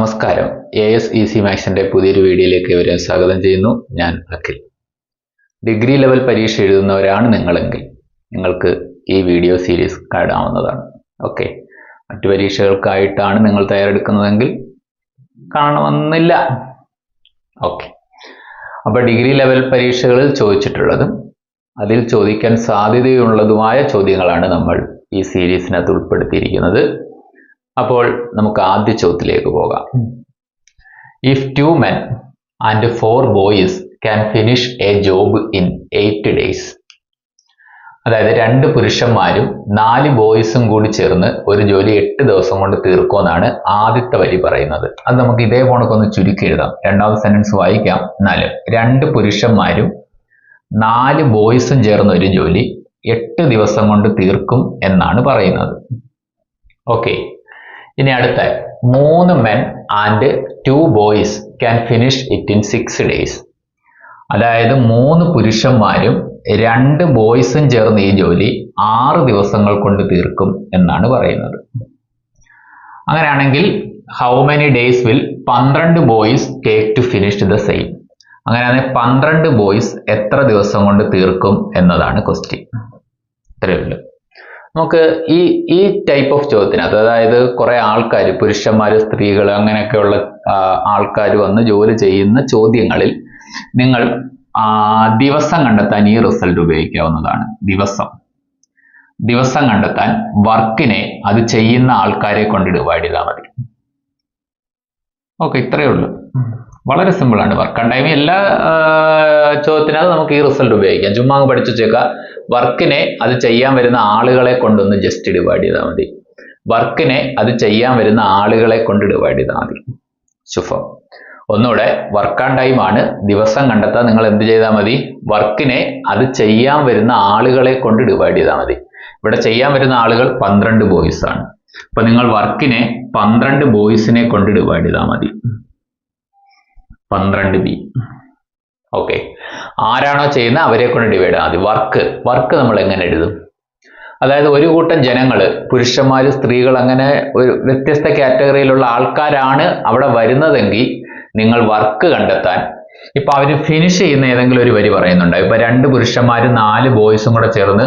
നമസ്കാരം. AS മാത്സിന്റെ പുതിയൊരു വീഡിയോയിലേക്ക് ഇവരെ സ്വാഗതം ചെയ്യുന്നു. ഞാൻ അഖിൽ. ഡിഗ്രി ലെവൽ പരീക്ഷ എഴുതുന്നവരാണ് നിങ്ങളെങ്കിൽ നിങ്ങൾക്ക് ഈ വീഡിയോ സീരീസ് കാണാവുന്നതാണ്. ഓക്കെ, മറ്റു പരീക്ഷകൾക്കായിട്ടാണ് നിങ്ങൾ തയ്യാറെടുക്കുന്നതെങ്കിൽ കാണണമെന്നില്ല. ഓക്കെ, അപ്പോൾ ഡിഗ്രി ലെവൽ പരീക്ഷകളിൽ ചോദിച്ചിട്ടുള്ളതും അതിൽ ചോദിക്കാൻ സാധ്യതയുള്ളതുമായ ചോദ്യങ്ങളാണ് നമ്മൾ ഈ സീരീസിനകത്ത് ഉൾപ്പെടുത്തിയിരിക്കുന്നത്. അപ്പോൾ നമുക്ക് ആദ്യ ചോദ്യത്തിലേക്ക് പോകാം. If 2 men and 4 boys can finish a job in 8 days, അതായത് 2 പുരുഷന്മാരും 4 ബോയ്സും കൂടി ചേർന്ന് ഒരു ജോലി 8 ദിവസം കൊണ്ട് തീർക്കുമെന്നാണ് ആദ്യത്തെ വരി പറയുന്നത്. അത് നമുക്ക് ഇതേ പോണക്കൊന്ന് ചുരുക്കി എഴുതാം. രണ്ടാമത്തെ സെന്റൻസ് വായിക്കാം. 2 പുരുഷന്മാരും 4 ബോയ്സും ചേർന്ന് ഒരു ജോലി 8 ദിവസം കൊണ്ട് തീർക്കും എന്നാണ് പറയുന്നത്. ഓക്കെ, ഇനി അടുത്ത 3 men and 2 boys can finish it in 6 days. അതായത് 3 പുരുഷന്മാരും 2 ബോയ്സും ചേർന്ന് ഈ ജോലി 6 ദിവസങ്ങൾ കൊണ്ട് തീർക്കും എന്നാണ് പറയുന്നത്. അങ്ങനെയാണെങ്കിൽ how many days will 12 boys take to finish the same? അങ്ങനെയാണെങ്കിൽ 12 ബോയ്സ് എത്ര ദിവസം കൊണ്ട് തീർക്കും എന്നതാണ് ക്വസ്റ്റ്യൻ. ഇത്രയേ ഉള്ളൂ. നമുക്ക് ഈ ടൈപ്പ് ഓഫ് ചോദ്യത്തിനകത്ത്, അതായത് കുറെ ആൾക്കാർ, പുരുഷന്മാർ, സ്ത്രീകൾ, അങ്ങനെയൊക്കെയുള്ള ആൾക്കാർ വന്ന് ജോലി ചെയ്യുന്ന ചോദ്യങ്ങളിൽ നിങ്ങൾ ദിവസം കണ്ടെത്താൻ ഈ റിസൾട്ട് ഉപയോഗിക്കാവുന്നതാണ്. ദിവസം കണ്ടെത്താൻ വർക്കിനെ അത് ചെയ്യുന്ന ആൾക്കാരെ കൊണ്ട് ഡിവൈഡ് ചെയ്താൽ മതി. ഓക്കെ, ഇത്രയേ ഉള്ളൂ. വളരെ സിമ്പിൾ ആണ്. വർക്ക് ആൻഡ് ടൈം എല്ലാ ചോദ്യത്തിനകത്ത് നമുക്ക് ഈ റിസൾട്ട് ഉപയോഗിക്കാം. ചുമ്മാ അങ്ങ് പഠിച്ചു വെച്ചേക്കാം. വർക്കിനെ അത് ചെയ്യാൻ വരുന്ന ആളുകളെ കൊണ്ടൊന്ന് ജസ്റ്റ് ഡിവൈഡ് ചെയ്താൽ മതി. വർക്കിനെ അത് ചെയ്യാൻ വരുന്ന ആളുകളെ കൊണ്ട് ഡിവൈഡ് ചെയ്താൽ മതി. ശുഭം. ഒന്നുകൂടെ, വർക്ക് ആൻഡ് ടൈം ആണ്. ദിവസം കണ്ടെത്താൻ നിങ്ങൾ എന്ത് ചെയ്താൽ മതി? വർക്കിനെ അത് ചെയ്യാൻ വരുന്ന ആളുകളെ കൊണ്ട് ഡിവൈഡ് ചെയ്താൽ മതി. ഇവിടെ ചെയ്യാൻ വരുന്ന ആളുകൾ 12 ബോയ്സ് ആണ്. അപ്പൊ നിങ്ങൾ വർക്കിനെ 12 ബോയ്സിനെ കൊണ്ട് ഡിവൈഡ് ചെയ്താൽ മതി. 12b. ഓക്കെ, ആരാണോ ചെയ്യുന്നത് അവരെ കൊണ്ട് ഡിവൈഡ് ചെയ്താൽ മതി. വർക്ക് നമ്മൾ എങ്ങനെ എഴുതും? അതായത് ഒരു കൂട്ടം ജനങ്ങൾ, പുരുഷന്മാർ, സ്ത്രീകൾ, അങ്ങനെ ഒരു വ്യത്യസ്ത കാറ്റഗറിയിലുള്ള ആൾക്കാരാണ് അവിടെ വരുന്നതെങ്കിൽ നിങ്ങൾ വർക്ക് കണ്ടെത്താൻ, ഇപ്പൊ അവര് ഫിനിഷ് ചെയ്യുന്ന ഏതെങ്കിലും ഒരു വരി പറയുന്നുണ്ട്. ഇപ്പൊ 2 പുരുഷന്മാരും 4 ബോയ്സും കൂടെ ചേർന്ന്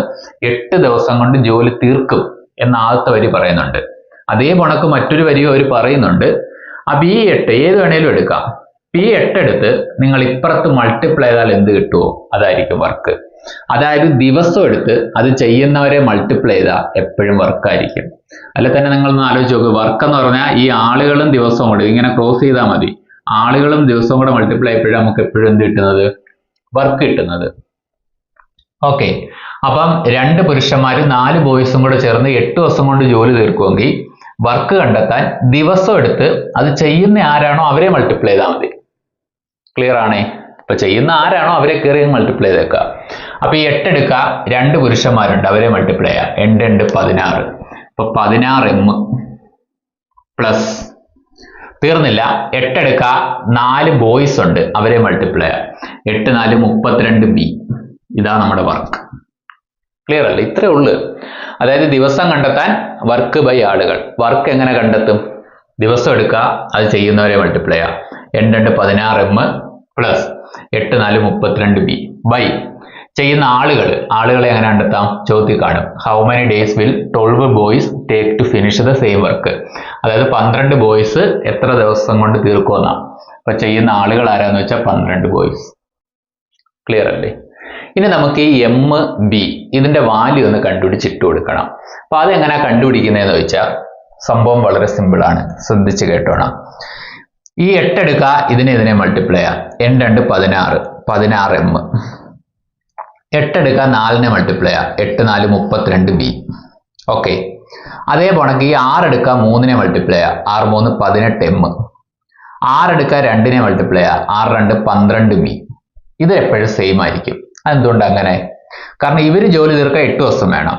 8 ദിവസം കൊണ്ട് ജോലി തീർക്കും എന്ന ആദ്യത്തെ വരി പറയുന്നുണ്ട്. അതേ കണക്ക് മറ്റൊരു വരിയും അവർ പറയുന്നുണ്ട്. അപ്പൊ ഈ 8 ഏത് വേണേലും എടുക്കാം. ഈ 8 എടുത്ത് നിങ്ങൾ ഇപ്പുറത്ത് മൾട്ടിപ്ലൈ ചെയ്താൽ എന്ത് കിട്ടുമോ അതായിരിക്കും വർക്ക്. അതായത് ദിവസം എടുത്ത് അത് ചെയ്യുന്നവരെ മൾട്ടിപ്ലൈ ചെയ്താൽ എപ്പോഴും വർക്കായിരിക്കും. അല്ല തന്നെ നിങ്ങളൊന്ന് ആലോചിച്ച് നോക്കുക. വർക്ക് എന്ന് പറഞ്ഞാൽ ഈ ആളുകളും ദിവസവും കൂടെ ഇങ്ങനെ ക്രോസ് ചെയ്താൽ മതി. ആളുകളും ദിവസവും കൂടെ മൾട്ടിപ്ലൈ ചെയ്യപ്പോഴും നമുക്ക് എപ്പോഴും എന്ത് കിട്ടുന്നത്? വർക്ക് കിട്ടുന്നത്. ഓക്കെ, അപ്പം 2 പുരുഷന്മാരും 4 ബോയ്സും കൂടെ ചേർന്ന് 8 ദിവസം കൊണ്ട് ജോലി തീർക്കുമെങ്കിൽ വർക്ക് കണ്ടെത്താൻ ദിവസം എടുത്ത് അത് ചെയ്യുന്ന ആരാണോ അവരെ മൾട്ടിപ്ലൈ ചെയ്താൽ മതി. ക്ലിയർ ആണേ? ഇപ്പൊ ചെയ്യുന്ന ആരാണോ അവരെ കയറി മൾട്ടിപ്ലൈ ചെയ്തേക്കുക. അപ്പൊ ഈ 8 എടുക്കുക, 2 പുരുഷന്മാരുണ്ട്, അവരെ മൾട്ടിപ്ലൈ ചെയ്യാം. 2 16. അപ്പൊ 16m പ്ലസ്, തീർന്നില്ല. 8 എടുക്കുക, 4 ബോയ്സ് ഉണ്ട്, അവരെ മൾട്ടിപ്ലൈ ചെയ്യാം. 8 4 32b. ഇതാ നമ്മുടെ വർക്ക്. ക്ലിയർ അല്ലേ? ഇത്രേ ഉള്ളു. അതായത് ദിവസം കണ്ടെത്താൻ വർക്ക് ബൈ ആളുകൾ. വർക്ക് എങ്ങനെ കണ്ടെത്തും? ദിവസം എടുക്കുക, അത് ചെയ്യുന്നവരെ മൾട്ടിപ്ലൈ ചെയ്യാം. 2 16m പ്ലസ് 8 4 32b ബൈ ചെയ്യുന്ന ആളുകളെ എങ്ങനെ കണ്ടെത്താം? ചോദ്യം കാണും. How many days will 12 boys take to finish the same work? അതായത് 12 ബോയ്സ് എത്ര ദിവസം കൊണ്ട് തീർക്കുമെന്നാ. അപ്പൊ ചെയ്യുന്ന ആളുകൾ ആരാന്ന് വെച്ചാൽ 12 ബോയ്സ്. ക്ലിയർ അല്ലേ? ഇനി നമുക്ക് ഈ MB ഇതിന്റെ വാല്യൂ ഒന്ന് കണ്ടുപിടിച്ചിട്ട് കൊടുക്കണം. അപ്പൊ അതെങ്ങനെ കണ്ടുപിടിക്കുന്നതെന്ന് വെച്ചാൽ സംഭവം വളരെ സിമ്പിൾ ആണ്. ശ്രദ്ധിച്ച് കേട്ടോണം. ഈ 8 എടുക്കുക, ഇതിനെ മൾട്ടിപ്ലൈ ചെയ്യാം. 2 16 16m. 8 എടുക്കുക, 4നെ മൾട്ടിപ്ലൈ ചെയ്യാം. 8 4 32b. ഓക്കെ, അതേ പോണക്ക് ഈ 6 എടുക്കുക, 3നെ മൾട്ടിപ്ലൈ ചെയ്യാം. 6 3 18m. 6 എടുക്കുക, 2നെ മൾട്ടിപ്ലൈ ചെയ്യാം. 6 2 12b. ഇത് എപ്പോഴും സെയിം ആയിരിക്കും. അതെന്തുകൊണ്ട് അങ്ങനെ? കാരണം ഇവര് ജോലി തീർക്കാൻ 8 ദിവസം വേണം.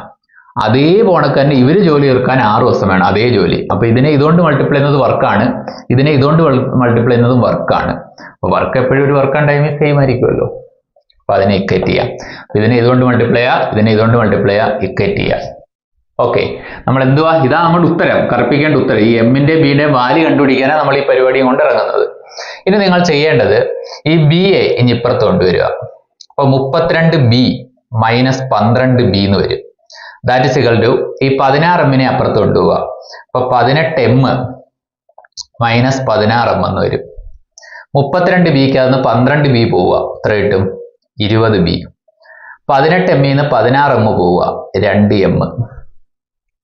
അതേ പോണക്ക് തന്നെ ഇവര് ജോലി തീർക്കാൻ 6 ദിവസം വേണം. അതേ ജോലി. അപ്പൊ ഇതിനെ ഇതുകൊണ്ട് മൾട്ടിപ്ലൈ ചെയ്യുന്നത് വർക്കാണ്, ഇതിനെ ഇതുകൊണ്ട് മൾട്ടിപ്ലൈ ചെയ്യുന്നതും വർക്കാണ്. അപ്പൊ വർക്ക് എപ്പോഴും ഒരു വർക്ക് ആൻഡ് ടൈം സെയിം ആയിരിക്കുമല്ലോ. അപ്പൊ അതിനെ ഇക്വേറ്റ് ചെയ്യാം. ഇതിനെ ഇതുകൊണ്ട് മൾട്ടിപ്ലൈ ചെയ്യാം, ഇതിനെ ഇതുകൊണ്ട് മൾട്ടിപ്ലൈ ചെയ്യാം, ഇക്വേറ്റ് ചെയ്യാം. ഓക്കെ, നമ്മൾ എന്തുവാ, ഇതാ നമ്മുടെ ഉത്തരം, കറുപ്പിക്കേണ്ട ഉത്തരം. ഈ എമ്മിന്റെ ബിന്റെ വാല്യൂ കണ്ടുപിടിക്കാനാണ് നമ്മൾ ഈ പരിപാടിയും കൊണ്ട് ഇറങ്ങുന്നത്. ഇനി നിങ്ങൾ ചെയ്യേണ്ടത് ഈ ബി എ ഇനി ഇപ്പുറത്ത് കൊണ്ടുവരിക. അപ്പൊ 32b മൈനസ് 12b എന്ന് വരും. ദാറ്റ് ഇസ് ഇക്വൽ ടു ഈ 16m അപ്പുറത്ത് കൊണ്ടുപോവുക. അപ്പൊ 18m മൈനസ് 16m എന്ന് വരും. 32bക്ക് അതിന് 12b പോവുക, എത്ര കിട്ടും? 20b. 18m 16m പോവുക, 2m.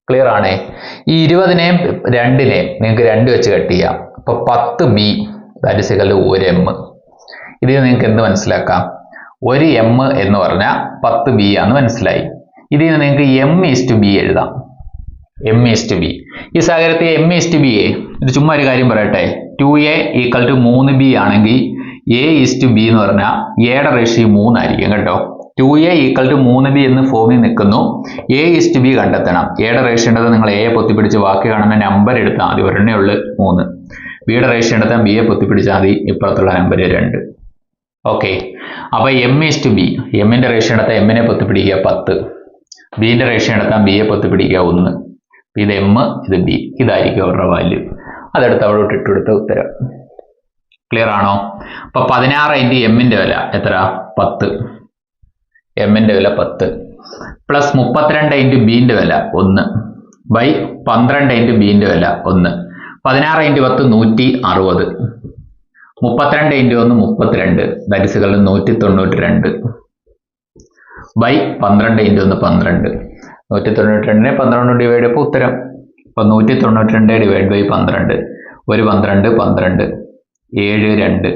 ക്ലിയർ ആണേ? ഈ 20നെയും 2നെയും നിങ്ങൾക്ക് 2 വെച്ച് കട്ട് ചെയ്യാം. അപ്പൊ 10b that is equal to 1m. ഇതിൽ നിങ്ങൾക്ക് എന്ത് മനസ്സിലാക്കാം? 1m എന്ന് പറഞ്ഞാൽ 10b ആണെന്ന് മനസ്സിലായി. ഇതിൽ നിന്ന് നിങ്ങൾക്ക് m/b എഴുതാം. m/b. ഈ സാഹചര്യത്തിൽ m/b ഇത് ചുമ്മാ ഒരു കാര്യം പറയട്ടെ. 2a ഈക്വൽ ടു 3b ആണെങ്കിൽ a/b എന്ന് പറഞ്ഞാൽ എയുടെ റേഷ്യോ 3 ആയിരിക്കും കേട്ടോ. 2a ഈക്വൽ ടു 3b എന്ന് ഫോമിൽ നിൽക്കുന്നു. a/b കണ്ടെത്തണം. എയുടെ റേഷ്യോ ഉണ്ടത് നിങ്ങൾ എയെ പൊത്തിപ്പിടിച്ച് ബാക്കി കാണുന്ന നമ്പർ എടുത്താൽ മതി. ഒരെണ്ണേ ഉള്ളു 3. ബിയുടെ റേഷ്യോ എടുത്താൽ ബിയെ പൊത്തിപ്പിടിച്ചാൽ മതി, ഇപ്പുറത്തുള്ള നമ്പർ 2. ഓക്കെ, അപ്പൊ m/b, എമ്മിന്റെ റേഷ്യോ എടുത്താൽ എമ്മിനെ പൊത്തിപ്പിടിക്കുക 10, ബിന്റെ റേഷ്യോ എടുത്താൽ ബിയെ പൊത്തിപ്പിടിക്കുക 1. ഇത് m, ഇത് b, ഇതായിരിക്കും അവരുടെ വാല്യൂ. അതെടുത്ത് അവിടെ ഇട്ടുകൊടുത്ത ഉത്തരം. ക്ലിയർ ആണോ? അപ്പൊ 16 × എമ്മിന്റെ വില എത്ര? 10. എമ്മിന്റെ വില 10 പ്ലസ് 32 × ബിന്റെ വില 1 ബൈ 12 × ബിന്റെ വില 1. 16 × 10 160. 32 × 1 32, that is equal to 192 by 12 × 1 12. 192നെ 12 ഡിവൈഡ് ചെയ്യപ്പോൾ ഉത്തരം. അപ്പൊ 192 ഡിവൈഡ് ബൈ 12, 1 12 12, 7 2,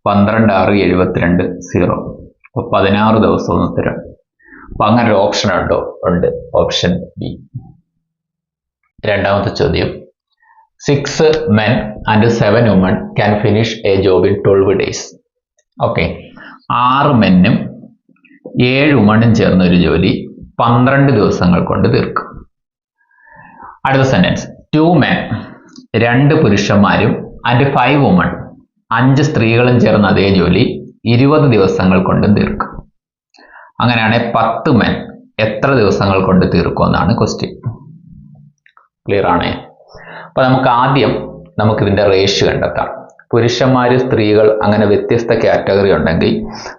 12 6 72 0. അപ്പൊ 16 ദിവസം ഉത്തരം. അപ്പൊ അങ്ങനെ ഒരു ഓപ്ഷൻ ഉണ്ടോ? ഉണ്ട്, ഓപ്ഷൻ ബി. രണ്ടാമത്തെ ചോദ്യം, 6 men and 7 women can finish a job in 12 days. Okay, 6 മെന്നും 7 വുമണും ചേർന്ന ഒരു ജോലി 12 ദിവസങ്ങൾ കൊണ്ട് തീർക്കും. അടുത്ത സെന്റൻസ്, 2 men 2 പുരുഷന്മാരും ആൻഡ് 5 women 5 സ്ത്രീകളും ചേർന്ന അതേ ജോലി 20 ദിവസങ്ങൾ കൊണ്ട് തീർക്കും. അങ്ങനെയാണെങ്കിൽ 10 men എത്ര ദിവസങ്ങൾ കൊണ്ട് തീർക്കും എന്നാണ് ക്വസ്റ്റ്യൻ. ക്ലിയർ ആണേ? അപ്പൊ നമുക്ക് ആദ്യം ഇതിന്റെ റേഷ്യോ കണ്ടെത്താം. പുരുഷന്മാര് സ്ത്രീകൾ അങ്ങനെ വ്യത്യസ്ത കാറ്റഗറി ഉണ്ടെങ്കിൽ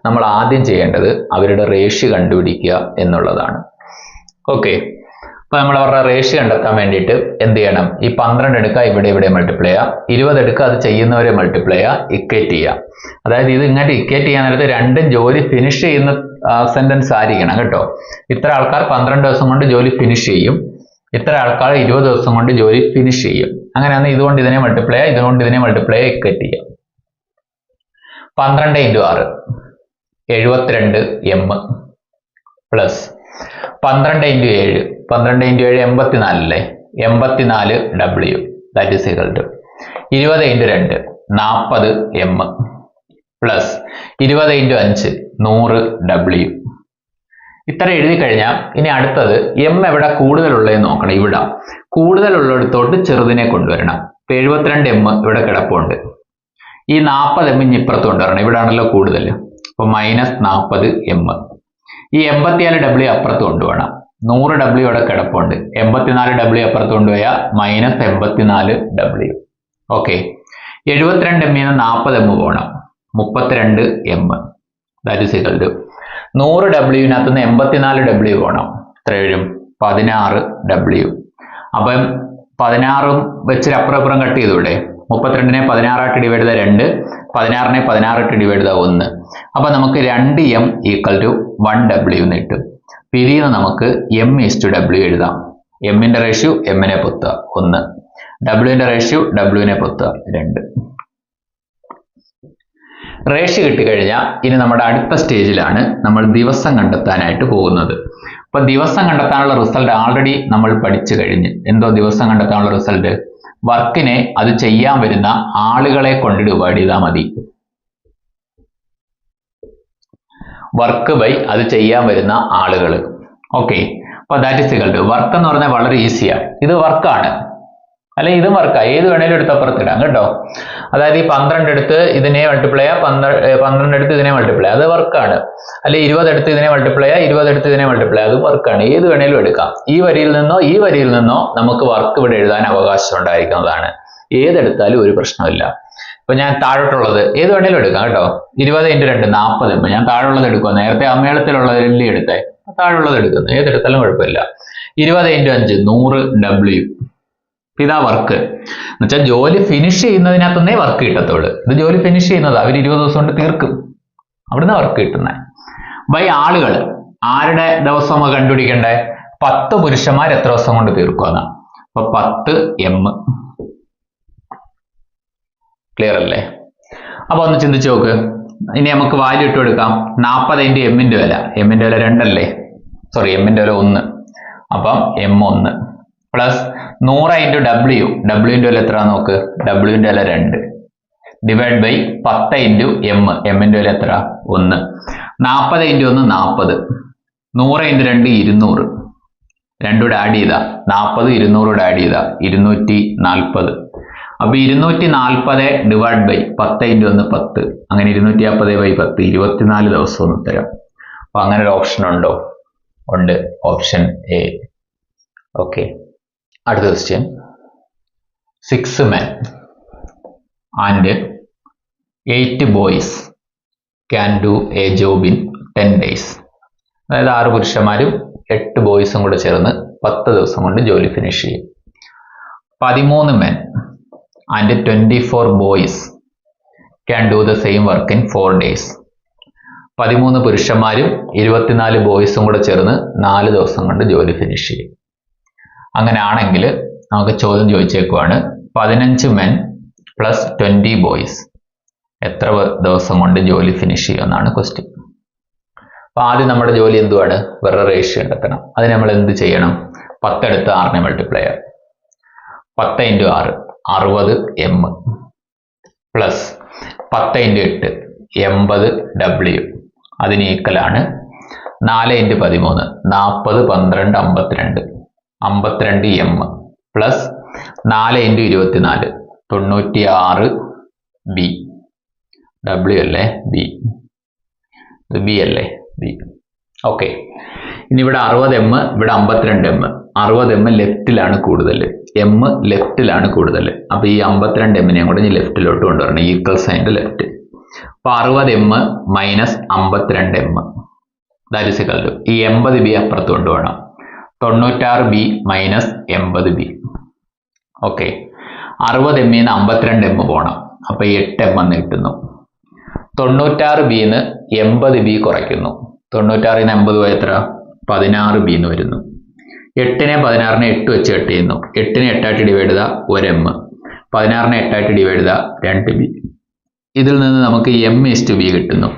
നമ്മൾ ആദ്യം ചെയ്യേണ്ടത് അവരുടെ റേഷ്യോ കണ്ടുപിടിക്കുക എന്നുള്ളതാണ്. ഓക്കെ, അപ്പൊ നമ്മൾ അവരുടെ റേഷ്യോ കണ്ടെത്താൻ വേണ്ടിയിട്ട് എന്ത് ചെയ്യണം? ഈ 12 എടുക്കുക, ഇവിടെ മൾട്ടിപ്ലൈ ചെയ്യുക. 20 എടുക്കുക, അത് ചെയ്യുന്നവരെ മൾട്ടിപ്ലൈ ചെയ്യുക, ഇക്വേറ്റ് ചെയ്യുക. അതായത് ഇത് ഇങ്ങോട്ട് ഇക്വേറ്റ് ചെയ്യാൻ നേരത്ത് രണ്ടും ജോലി ഫിനിഷ് ചെയ്യുന്ന സെന്റൻസ് ആയിരിക്കണം കേട്ടോ. ഇത്ര ആൾക്കാർ 12 ദിവസം കൊണ്ട് ജോലി ഫിനിഷ് ചെയ്യും, ഇത്ര ആൾക്കാർ 20 ദിവസം കൊണ്ട് ജോലി ഫിനിഷ് ചെയ്യും. അങ്ങനെയാണ് ഇതുകൊണ്ട് ഇതിനെ മൾട്ടിപ്ലൈ ചെയ്യുക, ഇതുകൊണ്ട് ഇതിനെ മൾട്ടിപ്ലൈ ചെയ്യുക, ഇക്വേറ്റ് ചെയ്യുക. 12 × 6 72m പ്ലസ് 12 × 7 12 × 7 84 അല്ലേ, 84w that is equal to 20 × 2 40m plus 20 × 5 100w. ഇത്ര എഴുതി കഴിഞ്ഞാൽ ഇനി അടുത്തത് m എവിടെ കൂടുതലുള്ളതെന്ന് നോക്കണം. ഇവിടെ കൂടുതലുള്ളിടത്തോട്ട് ചെറുതിനെ കൊണ്ടുവരണം. ഇപ്പൊ 72m ഇവിടെ കിടപ്പുണ്ട്. ഈ 40m ഇനി ഇപ്പുറത്ത് കൊണ്ടുവരണം. ഇവിടെ ആണല്ലോ കൂടുതൽ. അപ്പൊ -40m. ഈ 84w അപ്പുറത്ത് കൊണ്ടുപോകണം. 100w ഇവിടെ കിടപ്പുണ്ട്. 84w അപ്പുറത്ത് കൊണ്ടുപോയാൽ -84w. ഓക്കെ, 72m ന്ന് 40m പോകണം. 32m that is equal to 100w-നകത്ത് നിന്ന് 84w പോകണം. എത്ര വരും? 16w. അപ്പം 16 വെച്ചിട്ട് അപ്പുറം കട്ട് ചെയ്തൂടെ? 32നെ 16 ഡിവൈഡ് ചെയ്താൽ 2, 16നെ 16 ഡിവൈഡ് ചെയ്താൽ 1. അപ്പൊ നമുക്ക് 2m ഈക്വൽ ടു 1w എന്ന് കിട്ടും. ഇതിൽ നമുക്ക് m/w എഴുതാം. എമ്മിന്റെ റേഷ്യോ എമ്മിനെ പൊത്തുക 1, w-ന്റെ റേഷ്യോ w-നെ പൊത്തുക 2. റേഷ്യോ കിട്ടിക്കഴിഞ്ഞാൽ ഇനി നമ്മുടെ അടുത്ത സ്റ്റേജിലാണ് നമ്മൾ ദിവസം കണ്ടെത്താനായിട്ട് പോകുന്നത്. അപ്പൊ ദിവസം കണ്ടെത്താനുള്ള റിസൾട്ട് ആൾറെഡി നമ്മൾ പഠിച്ചു കഴിഞ്ഞ്. എന്തോ ദിവസം കണ്ടെത്താനുള്ള റിസൾട്ട്? വർക്കിനെ അത് ചെയ്യാൻ വരുന്ന ആളുകളെ കൊണ്ട് ഡിവൈഡ് ചെയ്താൽ മതി. വർക്ക് ബൈ അത് ചെയ്യാൻ വരുന്ന ആളുകൾ. ഓക്കെ, അപ്പൊ that is equal to work എന്ന് പറഞ്ഞാൽ വളരെ ഈസിയാണ്. ഇത് വർക്കാണ്. അല്ലെ ഇതും വർക്കാ, ഏത് വേണേലും എടുത്ത് അപ്പുറത്തിടാം കേട്ടോ. അതായത് ഈ 12 എടുത്ത് ഇതിനെ മൾട്ടിപ്ലൈ ചെയ്യാം, 12 എടുത്ത് ഇതിനെ മൾട്ടിപ്ലൈ ചെയ്യാം, അത് വർക്കാണ്. അല്ലെ 20 എടുത്ത് ഇതിനെ മൾട്ടിപ്ലൈ ചെയ്യാം, 20 എടുത്ത് ഇതിനെ മൾട്ടിപ്ലൈ ചെയ്യാം, അത് വർക്കാണ്. ഏത് വേണേലും എടുക്കാം. ഈ വരിയിൽ നിന്നോ ഈ വരിയിൽ നിന്നോ നമുക്ക് വർക്ക് ഇവിടെ എഴുതാൻ അവകാശം ഉണ്ടായിരിക്കുന്നതാണ്. ഏതെടുത്താലും ഒരു പ്രശ്നമില്ല. ഇപ്പൊ ഞാൻ താഴോട്ടുള്ളത് ഏത് വേണേലും എടുക്കാം കേട്ടോ. 20 × 2 40. ഞാൻ താഴെയുള്ളത് എടുക്കുക. നേരത്തെ അമ്മേളത്തിലുള്ളതല്ലേ എടുത്തേ, താഴെയുള്ളത് എടുക്കുന്നു. ഏതെടുത്താലും കുഴപ്പമില്ല. 20 × 5 100 W. ഇതാ വർക്ക്. എന്നുവെച്ചാൽ ജോലി ഫിനിഷ് ചെയ്യുന്നതിനകത്തുനിന്നേ വർക്ക് കിട്ടത്തുള്ളൂ. ഇത് ജോലി ഫിനിഷ് ചെയ്യുന്നത് അവർ 20 ദിവസം കൊണ്ട് തീർക്കും. അവിടുന്ന് വർക്ക് കിട്ടുന്നത്. ബൈ ആളുകൾ, ആരുടെ ദിവസം കണ്ടുപിടിക്കണ്ടേ? 10 പുരുഷന്മാർ എത്ര ദിവസം കൊണ്ട് തീർക്കുമെന്നാ. അപ്പൊ 10 M. ക്ലിയർ അല്ലേ? അപ്പൊ ഒന്ന് ചിന്തിച്ചു നോക്ക്. ഇനി നമുക്ക് വാല്യൂ ഇട്ട് കൊടുക്കാം. 40 × M ന്റെ വില. M ന്റെ വില 2 അല്ലേ? സോറി, M ന്റെ വില 1. അപ്പം M1 പ്ലസ് 100 × W. W ന്റെ വില എത്ര നോക്ക്. W ന്റെ വില 2 ഡിവൈഡ് ബൈ 10 × M. M ന്റെ വില എത്ര? 1. 40 × 1 40. 100 × 2 200. രണ്ടുകൂടെ ആഡ് ചെയ്താ 40 200 കൂടെ ആഡ് ചെയ്താ 240. അപ്പൊ 240 ഡിവൈഡ് ബൈ 10 × 1 10. അങ്ങനെ 240 ബൈ 10 24 ദിവസം ഉത്തരം. അപ്പൊ അങ്ങനെ ഒരു ഓപ്ഷൻ ഉണ്ടോ? ഉണ്ട്. Option A. ഓക്കെ. അടുത്ത question. 6 men and 8 boys can do a job in 10 days. അതായത് 6 പുരുഷന്മാരും 8 ബോയ്സും കൂടെ ചേർന്ന് 10 ദിവസം കൊണ്ട് ജോലി ഫിനിഷ് ചെയ്യും. 13 men and 24 boys can do the same work in 4 days. 13 പുരുഷന്മാരും 24 ബോയ്സും കൂടെ ചേർന്ന് 4 ദിവസം കൊണ്ട് ജോലി ഫിനിഷ് ചെയ്യും. അങ്ങനെയാണെങ്കിൽ നമുക്ക് ചോദ്യം ചോദിച്ചേക്കുവാണ് 15 men plus 20 boys എത്ര ദിവസം കൊണ്ട് ജോലി ഫിനിഷ് ചെയ്യുമെന്നാണ് ക്വസ്റ്റ്യൻ. അപ്പൊ ആദ്യം നമ്മുടെ ജോലി എന്തുവാണ്? വെറുതെ റേഷ്യോ കണ്ടെത്തണം. അതിന് നമ്മൾ എന്ത് ചെയ്യണം? 10 എടുത്ത് 6നെ മൾട്ടിപ്ലൈ ചെയ്യാം. 10 × 6 60 M പ്ലസ് 10 × 8 80 W. അതിന് ഈക്വലാണ് 4 × 13 40 12 52 52 M പ്ലസ് 4 × 24 96 B. W അല്ലേ? B. ഇത് B അല്ലേ? B. ഓക്കെ. ഇനി ഇവിടെ 60 M, ഇവിടെ 52 M. 60 M ലെഫ്റ്റിലാണ് കൂടുതൽ, M ലെഫ്റ്റിലാണ് കൂടുതൽ. അപ്പൊ ഈ 52 M കൂടെ ഇനി ലെഫ്റ്റിലോട്ട് കൊണ്ടുവരണം. ഈക്വൽ സൈൻ്റെ ലെഫ്റ്റ്. അപ്പൊ 60 M minus 52 M that is equal to ഈ 80 B അപ്പുറത്ത് കൊണ്ടുപോകണം. 96 B minus 80 B. Okay. 60 M ന്ന് 52 M പോകണം. അപ്പൊ 8 M എന്ന് കിട്ടുന്നു. 96 B ന്ന് 80 B കുറയ്ക്കുന്നു. 96 ന്ന് 80 പോയ എത്ര? 16 B എന്ന് വരുന്നു. 8നെ 16നെ 8 വെച്ച് കട്ട് ചെയ്യുന്നു. 8നെ 8 ആയിട്ട് ഡിവൈഡ് ചെയ്താൽ 1 M. 16നെ 8 ആയിട്ട് ഡിവൈഡ് ചെയ്താൽ 2 B. ഇതിൽ നിന്ന് നമുക്ക് M/B കിട്ടുന്നു.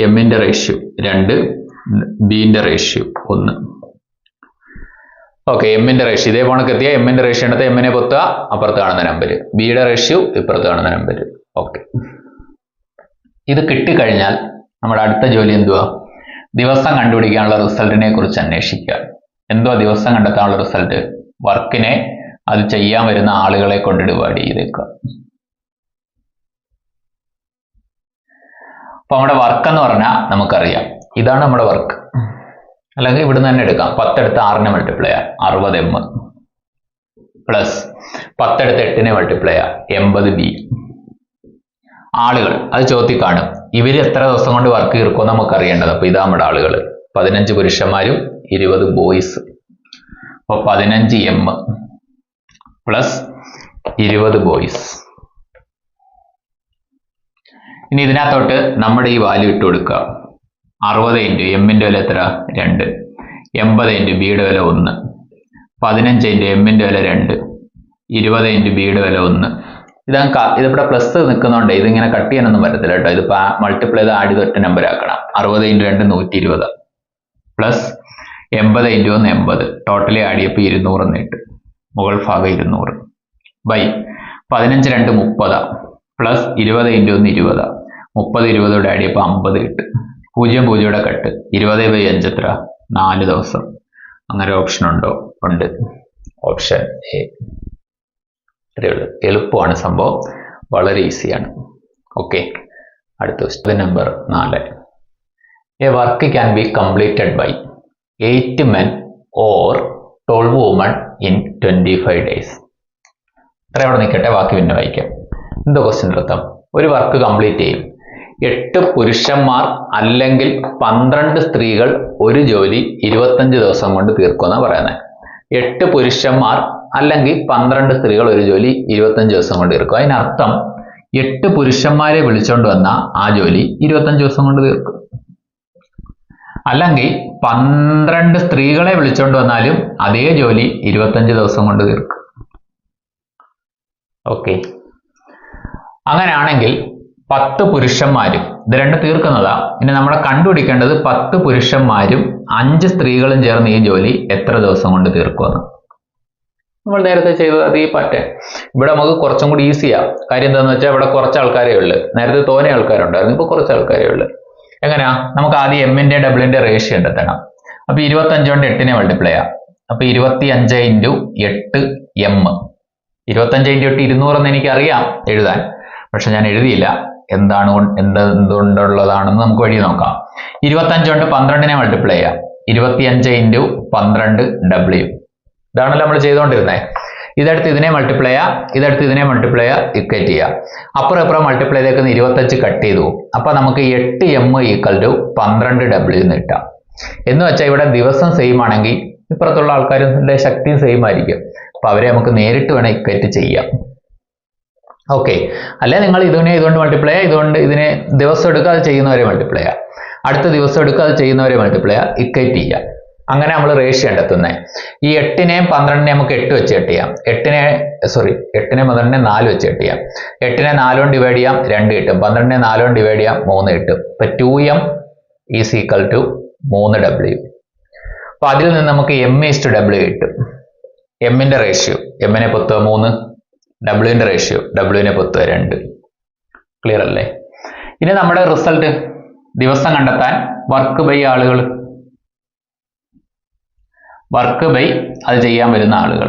M ന്റെ റേഷ്യോ 2, B ന്റെ റേഷ്യോ 1. ഓക്കെ. M ന്റെ റേഷ്യോ ഇതേ പോണക്ക് എത്തിയ M ന്റെ റേഷ്യോ എടുത്ത് M നെ പൊത്തുക, അപ്പുറത്ത് കാണുന്ന നമ്പർ. B യുടെ റേഷ്യോ ഇപ്പുറത്ത് കാണുന്ന നമ്പർ. ഓക്കെ. ഇത് കിട്ടിക്കഴിഞ്ഞാൽ നമ്മുടെ അടുത്ത ജോലി എന്തുവാ? ദിവസം കണ്ടുപിടിക്കാനുള്ള റിസൾട്ടിനെ കുറിച്ച് അന്വേഷിക്കുക. എന്തുവാ ദിവസം കണ്ടെത്താനുള്ള റിസൾട്ട്? വർക്കിനെ അത് ചെയ്യാൻ വരുന്ന ആളുകളെ കൊണ്ട് ഡിവൈഡ് ചെയ്തേക്കുക. അപ്പൊ നമ്മുടെ വർക്ക് എന്ന് പറഞ്ഞാൽ നമുക്കറിയാം, ഇതാണ് നമ്മുടെ വർക്ക്. അല്ലെങ്കിൽ ഇവിടുന്ന് തന്നെ എടുക്കാം. 10 എടുത്ത് 6നെ മൾട്ടിപ്ലൈ ചെയ്യാം 60 M പ്ലസ് 10 എടുത്ത് 8നെ മൾട്ടിപ്ലൈ ചെയ്യാം 80 B. ആളുകൾ അത് ചോദ്യത്തിൽ കാണും. ഇവർ എത്ര ദിവസം കൊണ്ട് വർക്ക് തീർക്കുമെന്ന് നമുക്ക് അറിയേണ്ടത്. അപ്പൊ ഇതാ നമ്മുടെ ആളുകൾ 15 പുരുഷന്മാരും 20 ബോയ്സ്. അപ്പൊ 15 M പ്ലസ് 20 ബോയ്സ്. ഇനി ഇതിനകത്തോട്ട് നമ്മുടെ ഈ വാല്യൂ ഇട്ട് കൊടുക്കുക. 60 × M ന്റെ വില എത്ര? 2. 80 × B യുടെ വില 1. 15 × M ന്റെ വില 2. 20 × B യുടെ വില 1. ഇതിവിടെ പ്ലസ് നിൽക്കുന്നുണ്ട്. ഇതിങ്ങനെ കട്ട് ചെയ്യാനൊന്നും പറ്റത്തില്ല കേട്ടോ. ഇതിപ്പോ മൾട്ടിപ്ലൈ ചെയ്ത് ആഡ് ചെയ്ത് ഒറ്റ നമ്പർ ആക്കണം. 60 × 2 120 പ്ലസ് 80 × 1 80. ടോട്ടലി ആഡ് ചെയ്യപ്പോൾ 200 എന്ന് കിട്ടും. മുകൾ ഭാഗം 200 ബൈ 15 2 30 പ്ലസ് 20 × 1 20. 30 20 ആഡ് ചെയ്യപ്പോൾ 50 കിട്ടും. 0 0 കട്ട്. 20/5 എത്ര? 4 ദിവസം. അങ്ങനെ ഓപ്ഷൻ ഉണ്ടോ? ഉണ്ട്. Option a. ഇത്രയേ ഉള്ളൂ. എളുപ്പമാണ് സംഭവം, വളരെ ഈസിയാണ്. ഓക്കെ, അടുത്ത question number 4. A work can be completed by 8 men or 12 women in 25 days. ഇത്ര അവിടെ നിൽക്കട്ടെ, ബാക്കി പിന്നെ വായിക്കാം. എന്തോ ക്വസ്റ്റ്യൻ അർത്ഥം? ഒരു വർക്ക് കംപ്ലീറ്റ് ചെയ്യും 8 പുരുഷന്മാർ അല്ലെങ്കിൽ 12 സ്ത്രീകൾ ഒരു ജോലി 25 ദിവസം കൊണ്ട് തീർക്കുമെന്നാണ് പറയുന്നത്. 8 പുരുഷന്മാർ അല്ലെങ്കിൽ 12 സ്ത്രീകൾ ഒരു ജോലി 25 ദിവസം കൊണ്ട് തീർക്കും. അതിനർത്ഥം 8 പുരുഷന്മാരെ വിളിച്ചോണ്ട് വന്ന ആ ജോലി 25 ദിവസം കൊണ്ട് തീർക്കും. അല്ലെങ്കിൽ 12 സ്ത്രീകളെ വിളിച്ചോണ്ട് വന്നാലും അതേ ജോലി 25 ദിവസം കൊണ്ട് തീർക്കും. ഓക്കെ, അങ്ങനെയാണെങ്കിൽ 10 പുരുഷന്മാരും ഇത് രണ്ട് തീർക്കുന്നതാ. ഇനി നമ്മളെ കണ്ടുപിടിക്കേണ്ടത് 10 പുരുഷന്മാരും 5 സ്ത്രീകളും ചേർന്ന് ഈ ജോലി എത്ര ദിവസം കൊണ്ട് തീർക്കുമെന്ന്. നമ്മൾ നേരത്തെ ചെയ്തത് ഈ പാറ്റേൺ. ഇവിടെ നമുക്ക് കുറച്ചും കൂടി ഈസിയാ. കാര്യം എന്താണെന്ന് വെച്ചാൽ ഇവിടെ കുറച്ച് ആൾക്കാരേ ഉള്ളു. നേരത്തെ തോനെ ആൾക്കാരുണ്ടായിരുന്നു, ഇപ്പോൾ കുറച്ച് ആൾക്കാരേ ഉള്ളു. എങ്ങനെയാ? നമുക്ക് ആദ്യം എമ്മിന്റെ ഡബിളിന്റെ റേഷ്യോ കണ്ടെത്തണം. അപ്പൊ 25 കൊണ്ട് 8നെ മൾട്ടിപ്ലൈ ചെയ്യാം. അപ്പൊ 25 × 8 m. 25 × 8 200 എന്ന് എനിക്കറിയാം എഴുതാൻ, പക്ഷെ ഞാൻ എഴുതിയില്ല. എന്തുകൊണ്ടുള്ളതാണെന്ന് നമുക്ക് വഴി നോക്കാം. 25 കൊണ്ട് 12നെ മൾട്ടിപ്ലൈ ചെയ്യാം. 25 × 12 w. ഇതാണല്ലോ നമ്മൾ ചെയ്തുകൊണ്ടിരുന്നത്. ഇതെടുത്ത് ഇതിനെ മൾട്ടിപ്ലൈ ചെയ്യാം, ഇതെടുത്ത് ഇതിനെ മൾട്ടിപ്ലൈ ചെയ്യാം, ഇക്വേറ്റ് ചെയ്യാം. അപ്പുറം ഇപ്പുറം മൾട്ടിപ്ലൈ ചെയ്തേക്കുന്ന 25 കട്ട് ചെയ്തു പോകും. അപ്പൊ നമുക്ക് 8m = 12w എന്ന് കിട്ടാം. എന്ന് വെച്ചാൽ ഇവിടെ ദിവസം സെയിം ആണെങ്കിൽ ഇപ്പുറത്തുള്ള ആൾക്കാരുടെ ശക്തിയും സെയിം ആയിരിക്കും. അപ്പൊ അവരെ നമുക്ക് നേരിട്ട് വേണം ഇക്വേറ്റ് ചെയ്യാം. ഓക്കെ, അല്ലെ നിങ്ങൾ ഇതുകൊണ്ട് മൾട്ടിപ്ലൈ ചെയ്യുക, ഇതുകൊണ്ട് ഇതിനെ ദിവസം എടുക്കുക, അത് ചെയ്യുന്നവരെ മൾട്ടിപ്ലൈ ചെയ്യുക, അടുത്ത ദിവസം എടുക്കുക, അത് ചെയ്യുന്നവരെ മൾട്ടിപ്ലൈ ചെയ്യുക, ഇക്വേറ്റ് ചെയ്യുക. അങ്ങനെ നമ്മൾ റേഷ്യോ കണ്ടെത്തുന്നത്. ഈ 8നെയും 12നെയും നമുക്ക് 8 വെച്ച് കട്ട് ചെയ്യാം. 8നെ 12നെ 4 വെച്ച് കട്ട് ചെയ്യാം. 8നെ 4 കൊണ്ട് ഡിവൈഡ് ചെയ്യാം, 2 കിട്ടും. 12നെ 4 കൊണ്ട് ഡിവൈഡ് ചെയ്യാം, 3 കിട്ടും. ഇപ്പൊ 2m = 3w. അപ്പൊ അതിൽ നിന്ന് നമുക്ക് m/w കിട്ടും. എമ്മിന്റെ റേഷ്യോ, എമ്മിനെ പൊത്തുക 3, ഡബ്ല്യുവിന്റെ റേഷ്യോ, ഡബ്ല്യുവിനെ പൊത്തുക 2. ക്ലിയർ അല്ലേ? ഇനി നമ്മുടെ റിസൾട്ട് ദിവസം കണ്ടെത്താൻ വർക്ക് ബൈ ആളുകൾ, വർക്ക് ബൈ അത് ചെയ്യാൻ വരുന്ന ആളുകൾ.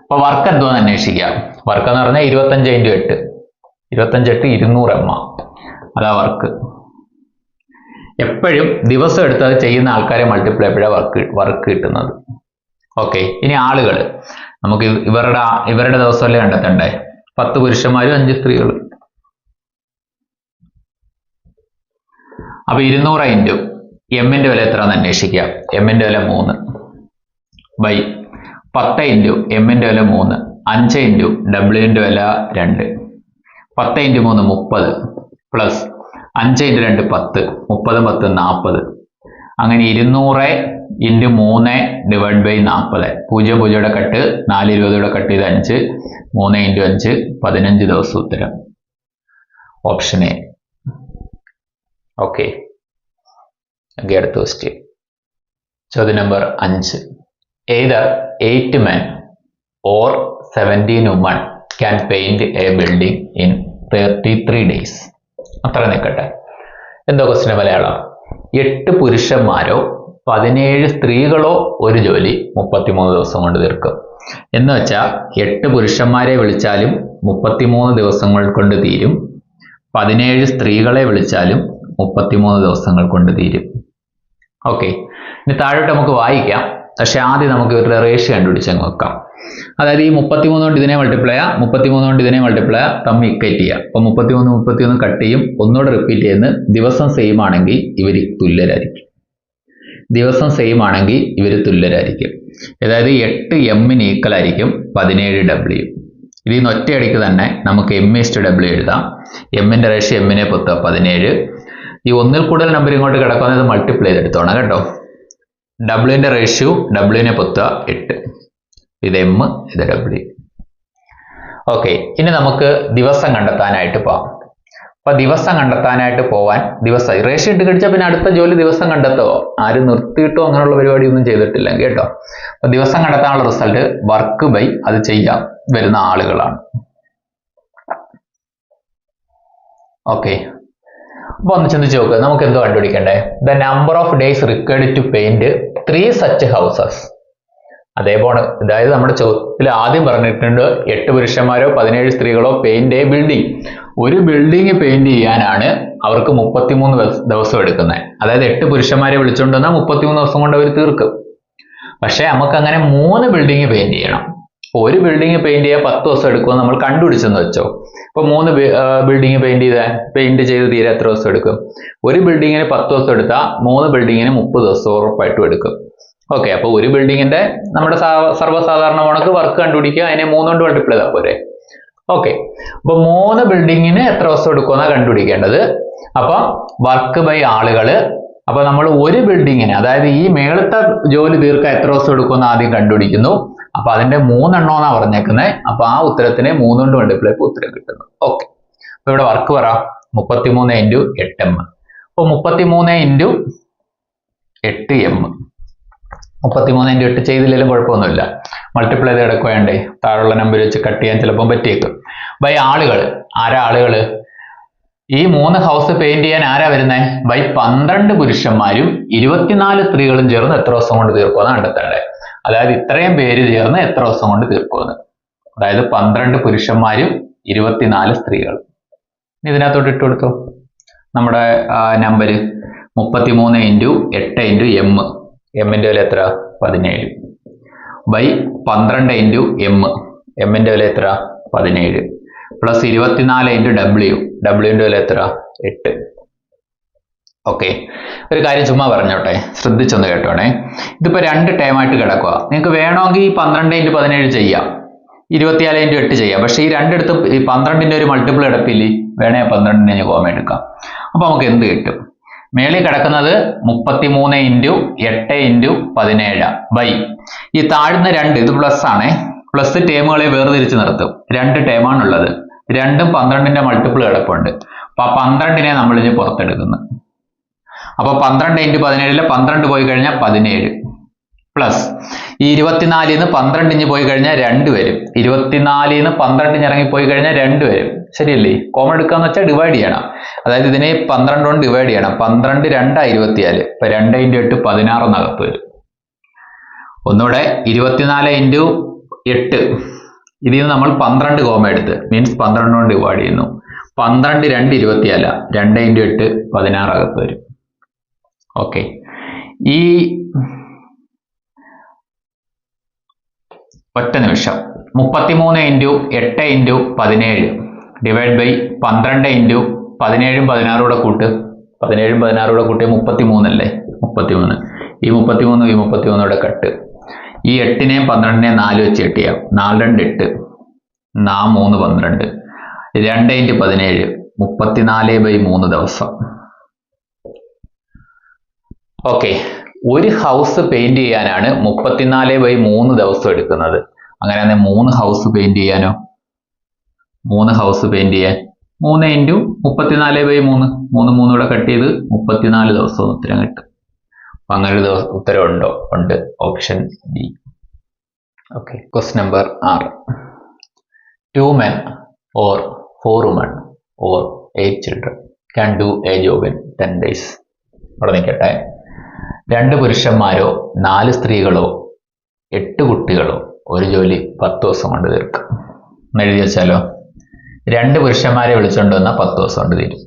അപ്പൊ വർക്ക് എന്തോന്ന് അന്വേഷിക്കാം. വർക്ക് എന്ന് പറഞ്ഞാൽ 25 × 8, 25 × 8 200m. അതാ വർക്ക്. എപ്പോഴും ദിവസം എടുത്ത് അത് ചെയ്യുന്ന ആൾക്കാരെ മൾട്ടിപ്ലൈ ചെയ്യപ്പോഴാണ് വർക്ക് കിട്ടുന്നത്. ഓക്കെ, ഇനി ആളുകൾ നമുക്ക് ഇവരുടെ ദിവസമല്ലേ കണ്ടെത്തണ്ടേ. 10 പുരുഷന്മാരും 5 സ്ത്രീകളും. അപ്പൊ 200 × എമ്മിന്റെ വില എത്രയാണെന്ന് അന്വേഷിക്കാം. എമ്മിന്റെ വില 3 ബൈ 10 × എമ്മിന്റെ വില 3, 5 × ഡബ്ല്യുവിന്റെ വില 2, 10 × 3 30 പ്ലസ് 5 × 2 10, 30 10 40. അങ്ങനെ 200 × 3 ഡിവൈഡ് ബൈ 40. 0 0 കട്ട്, 4 20 കട്ട് ചെയ്ത് 5, 3 × 5 15 ദിവസം ഉത്തരം. Option A. ഓക്കെ, അടുത്ത ക്വസ്റ്റ്യൻ. ചോദ്യം number 5. Either 8 men or 17 women can paint a building in 33 days. അത്ര നിൽക്കട്ടെ. എന്തോ ക്വസ്റ്റ്യൻ മലയാളം? 8 പുരുഷന്മാരോ 17 സ്ത്രീകളോ ഒരു ജോലി 33 ദിവസം കൊണ്ട് തീർക്കും. എന്ന് വെച്ചാൽ 8 പുരുഷന്മാരെ വിളിച്ചാലും 33 ദിവസങ്ങൾ കൊണ്ട് തീരും. 17 സ്ത്രീകളെ വിളിച്ചാലും 33 ദിവസങ്ങൾ കൊണ്ട് തീരും. ഓക്കെ, ഇനി താഴോട്ട് നമുക്ക് വായിക്കാം. പക്ഷെ ആദ്യം നമുക്ക് ഇവരുടെ റേഷ്യോ കണ്ടുപിടിച്ചങ്ങ് വെക്കാം. അതായത് ഈ 33 കൊണ്ട് ഇതിനെ മൾട്ടിപ്ലൈ ചെയ്യാം, 33 കൊണ്ട് ഇതിനെ മൾട്ടിപ്ലൈ ചെയ്യാം, തമ്മിൽ ഇക്വേറ്റ് ചെയ്യാം. അപ്പൊ 33 കട്ട് ചെയ്യും. ഒന്നുകൂടെ റിപ്പീറ്റ് ചെയ്യുന്ന ദിവസം സെയിം ആണെങ്കിൽ ഇവർ തുല്യരായിരിക്കും. ദിവസം സെയിം ആണെങ്കിൽ ഇവർ തുല്യരായിരിക്കും. അതായത് 8m = 17w. ഇതിൽ നിന്ന് ഒറ്റയടിക്ക് തന്നെ നമുക്ക് m/w എഴുതാം. എമ്മിന്റെ റേഷ്യോ എമ്മിനെ പൊത്തുക 17. ഈ ഒന്നിൽ കൂടുതൽ നമ്പർ ഇങ്ങോട്ട് കിടക്കുന്നത് മൾട്ടിപ്ലൈ ചെയ്തെടുത്തോണം കേട്ടോ. ഡബ്ല്യുവിന്റെ റേഷ്യോ ഡബ്ല്യുവിനെ പൊത്തുക 8. ഇത് m, ഇത് w. ഓക്കെ, ഇനി നമുക്ക് ദിവസം കണ്ടെത്താനായിട്ട് പോവാം. അപ്പൊ ദിവസം കണ്ടെത്താനായിട്ട് പോവാൻ ദിവസം റേഷ്യോ ഇട്ട് കഴിച്ചാൽ പിന്നെ അടുത്ത ജോലി ദിവസം കണ്ടെത്തോ, ആരും നിർത്തിയിട്ടോ അങ്ങനെയുള്ള പരിപാടി ഒന്നും ചെയ്തിട്ടില്ല കേട്ടോ. അപ്പൊ ദിവസം കണ്ടെത്താനുള്ള റിസൾട്ട് വർക്ക് ബൈ അത് ചെയ്യാൻ വരുന്ന ആളുകളാണ്. ഓക്കെ, അപ്പൊ ഒന്ന് ചിന്തിച്ച് നോക്കുക. നമുക്ക് എന്തോ കണ്ടുപിടിക്കണ്ടേ? The number of days required to paint 3 such houses. അതേപോലെ അതായത് നമ്മുടെ ചോദ്യത്തിൽ ആദ്യം പറഞ്ഞിട്ടുണ്ട് 8 പുരുഷന്മാരോ 17 സ്ത്രീകളോ പെയിന്റ് എ ബിൽഡിംഗ്. ഒരു ബിൽഡിംഗ് പെയിന്റ് ചെയ്യാനാണ് അവർക്ക് 33 ദിവസം എടുക്കുന്നത്. അതായത് 8 പുരുഷന്മാരെ വിളിച്ചുകൊണ്ട് വന്നാൽ 33 ദിവസം കൊണ്ട് അവർ തീർക്കും. പക്ഷെ നമുക്ക് അങ്ങനെ 3 ബിൽഡിംഗ് പെയിന്റ് ചെയ്യണം. ഒരു ബിൽഡിംഗ് പെയിന്റ് ചെയ്യാൻ 10 ദിവസം എടുക്കുമെന്ന് നമ്മൾ കണ്ടുപിടിച്ചെന്ന് വെച്ചോ. ഇപ്പൊ 3 ബിൽഡിംഗ് പെയിന്റ് ചെയ്ത് തീരെ എത്ര ദിവസം എടുക്കും? ഒരു ബിൽഡിങ്ങിന് 10 ദിവസം എടുത്താൽ 3 ബിൽഡിങ്ങിന് 30 ദിവസം ഉറപ്പായിട്ടും എടുക്കും. ഓക്കെ, അപ്പൊ ഒരു ബിൽഡിങ്ങിന്റെ നമ്മുടെ സർവ്വസാധാരണ കണക്ക് വർക്ക് കണ്ടുപിടിക്കുക, അതിനെ 3 കൊണ്ട് മൾട്ടിപ്ലൈ ചെയ്താൽ പോരെ. ഓക്കെ, അപ്പൊ 3 ബിൽഡിങ്ങിന് എത്ര ദിവസം എടുക്കുമെന്നാണ് കണ്ടുപിടിക്കേണ്ടത്. അപ്പൊ വർക്ക് ബൈ ആളുകള്. അപ്പൊ നമ്മൾ ഒരു ബിൽഡിങ്ങിന്, അതായത് ഈ മേളത്തെ ജോലി തീർക്കാൻ എത്ര ദിവസം എടുക്കുമെന്ന് ആദ്യം കണ്ടുപിടിക്കുന്നു. അപ്പൊ അതിന്റെ 3 എണ്ണോന്നാ പറഞ്ഞേക്കുന്നത്. അപ്പൊ ആ ഉത്തരത്തിനെ 3 കൊണ്ട് മൾട്ടിപ്ലൈ ചെയ്ത് ഉത്തരം കിട്ടുന്നു. ഓക്കെ, അപ്പൊ ഇവിടെ വർക്ക് പറ 33 × 8m. അപ്പൊ 33 × 8m. 33 × 8 ചെയ്തില്ലെങ്കിലും കുഴപ്പമൊന്നുമില്ല, മൾട്ടിപ്ലൈ ചെയ്ത് കിടക്കുക വേണ്ടേ. താഴെയുള്ള നമ്പർ വെച്ച് കട്ട് ചെയ്യാൻ ചിലപ്പം പറ്റിയേക്കും. ബൈ ആളുകൾ. ആരാ ആളുകൾ? ഈ 3 ഹൗസ് പെയിന്റ് ചെയ്യാൻ ആരാ വരുന്നത്? ബൈ 12 പുരുഷന്മാരും 24 സ്ത്രീകളും ചേർന്ന് എത്ര ദിവസം കൊണ്ട് തീർക്കുമെന്ന് കണ്ടെത്തേണ്ടത്. അതായത് ഇത്രയും പേര് ചേർന്ന് എത്ര ദിവസം കൊണ്ട് തീർക്കുമെന്ന്. അതായത് 12 പുരുഷന്മാരും 24 സ്ത്രീകളും. ഇതിനകത്തോട്ട് ഇട്ട് കൊടുത്തു നമ്മുടെ നമ്പര് 33 × 8 × m. എമ്മിന്റെ വില എത്ര? 17. By 12 × m. എമ്മിന്റെ വില എത്ര? 17. Plus 24 × w. ഡബ്ല്യുവിന്റെ വില എത്ര? 8. ഓക്കെ, ഒരു കാര്യം ചുമ്മാ പറഞ്ഞോട്ടെ, ശ്രദ്ധിച്ചൊന്ന് കേട്ടോണേ. ഇതിപ്പോ 2 ടൈമായിട്ട് കിടക്കുക. നിങ്ങൾക്ക് വേണമെങ്കിൽ 12 × 17 ചെയ്യാം, 24 × 8 ചെയ്യാം. പക്ഷെ ഈ രണ്ടിടത്തും ഈ 12ന്റെ ഒരു മൾട്ടിപ്പിൾ കിടപ്പില്ലേ, വേണേ 12നെ കോമ എടുക്കാം. അപ്പൊ നമുക്ക് എന്ത് കിട്ടും? മേളിൽ കിടക്കുന്നത് 33 × 8 × 17 ബൈ ഈ താഴ്ന്ന 2, ഇത് പ്ലസ് ആണേ, പ്ലസ് ടേമുകളെ വേർതിരിച്ച് നിർത്തും. 2 ടേമാണുള്ളത്, രണ്ടും 12ന്റെ മൾട്ടിപ്പിൾ കിടപ്പുണ്ട്. അപ്പൊ 12നെ നമ്മൾ ഇനി പുറത്തെടുക്കുന്നു. അപ്പൊ 12 × 17 12 പോയി കഴിഞ്ഞാൽ 17 പ്ലസ് ഈ 24 ന്ന് 12 ഇഞ്ഞ് പോയി കഴിഞ്ഞാൽ 2 വരും. 24 ന്ന് 12 ഇഞ്ഞ് ഇറങ്ങിപ്പോയി കഴിഞ്ഞാൽ 2 വരും. ശരിയല്ലേ? കോമൺ എടുക്കാന്ന് വെച്ചാൽ ഡിവൈഡ് ചെയ്യണം. അതായത് ഇതിനെ 12 കൊണ്ട് ഡിവൈഡ് ചെയ്യണം. 12 2 24. ഇപ്പൊ 2 × 8 16 എന്നകത്ത് വരും. ഒന്നുകൂടെ 24 × 8. ഇതിൽ നിന്ന് നമ്മൾ 12 കോമ എടുത്ത്, മീൻസ് 12 കൊണ്ട് ഡിവൈഡ് ചെയ്യുന്നു. 12 2 24. 2 × 8 16 അകത്ത് വരും. ഓക്കെ, ഈ ഒറ്റ നിമിഷം 33 × 8 × 17 ഡിവൈഡ് ബൈ 12 × 17 16 കൂടെ കൂട്ട്. 17 16 കൂടെ കൂട്ടിയ 33 അല്ലേ? 33. ഈ 33 ഈ 33 കൂടെ കട്ട്. ഈ 8നെയും 12നെയും 4 വെച്ച് കട്ട് ചെയ്യാം. 4 2 8, 4 3 12. 2 × 17 34/3 ദിവസം. ഓക്കെ, ഒരു ഹൗസ് പെയിന്റ് ചെയ്യാനാണ് 34/3 ദിവസം എടുക്കുന്നത്. അങ്ങനെയാണെങ്കിൽ 3 ഹൗസ് പെയിന്റ് ചെയ്യാനോ? 3 ഹൗസ് പെയിന്റ് ചെയ്യാൻ 3 × 34/3 3 കൂടെ കട്ട് ചെയ്ത് 34 ദിവസം ഉത്തരം കിട്ടും. അപ്പൊ അങ്ങനെ ഒരു ഉത്തരം ഉണ്ടോ? ഉണ്ട്. Option B. Okay, question number 6. 2 men or 4 women or 8 children can do a job in 10 days. അവിടെ നിൽക്കട്ടെ. 2 പുരുഷന്മാരോ 4 സ്ത്രീകളോ 8 കുട്ടികളോ ഒരു ജോലി 10 ദിവസം കൊണ്ട് തീർക്കും. എഴുതി വെച്ചാലോ? 2 പുരുഷന്മാരെ വിളിച്ചുകൊണ്ട് വന്നാൽ 10 ദിവസം കൊണ്ട് തീരും.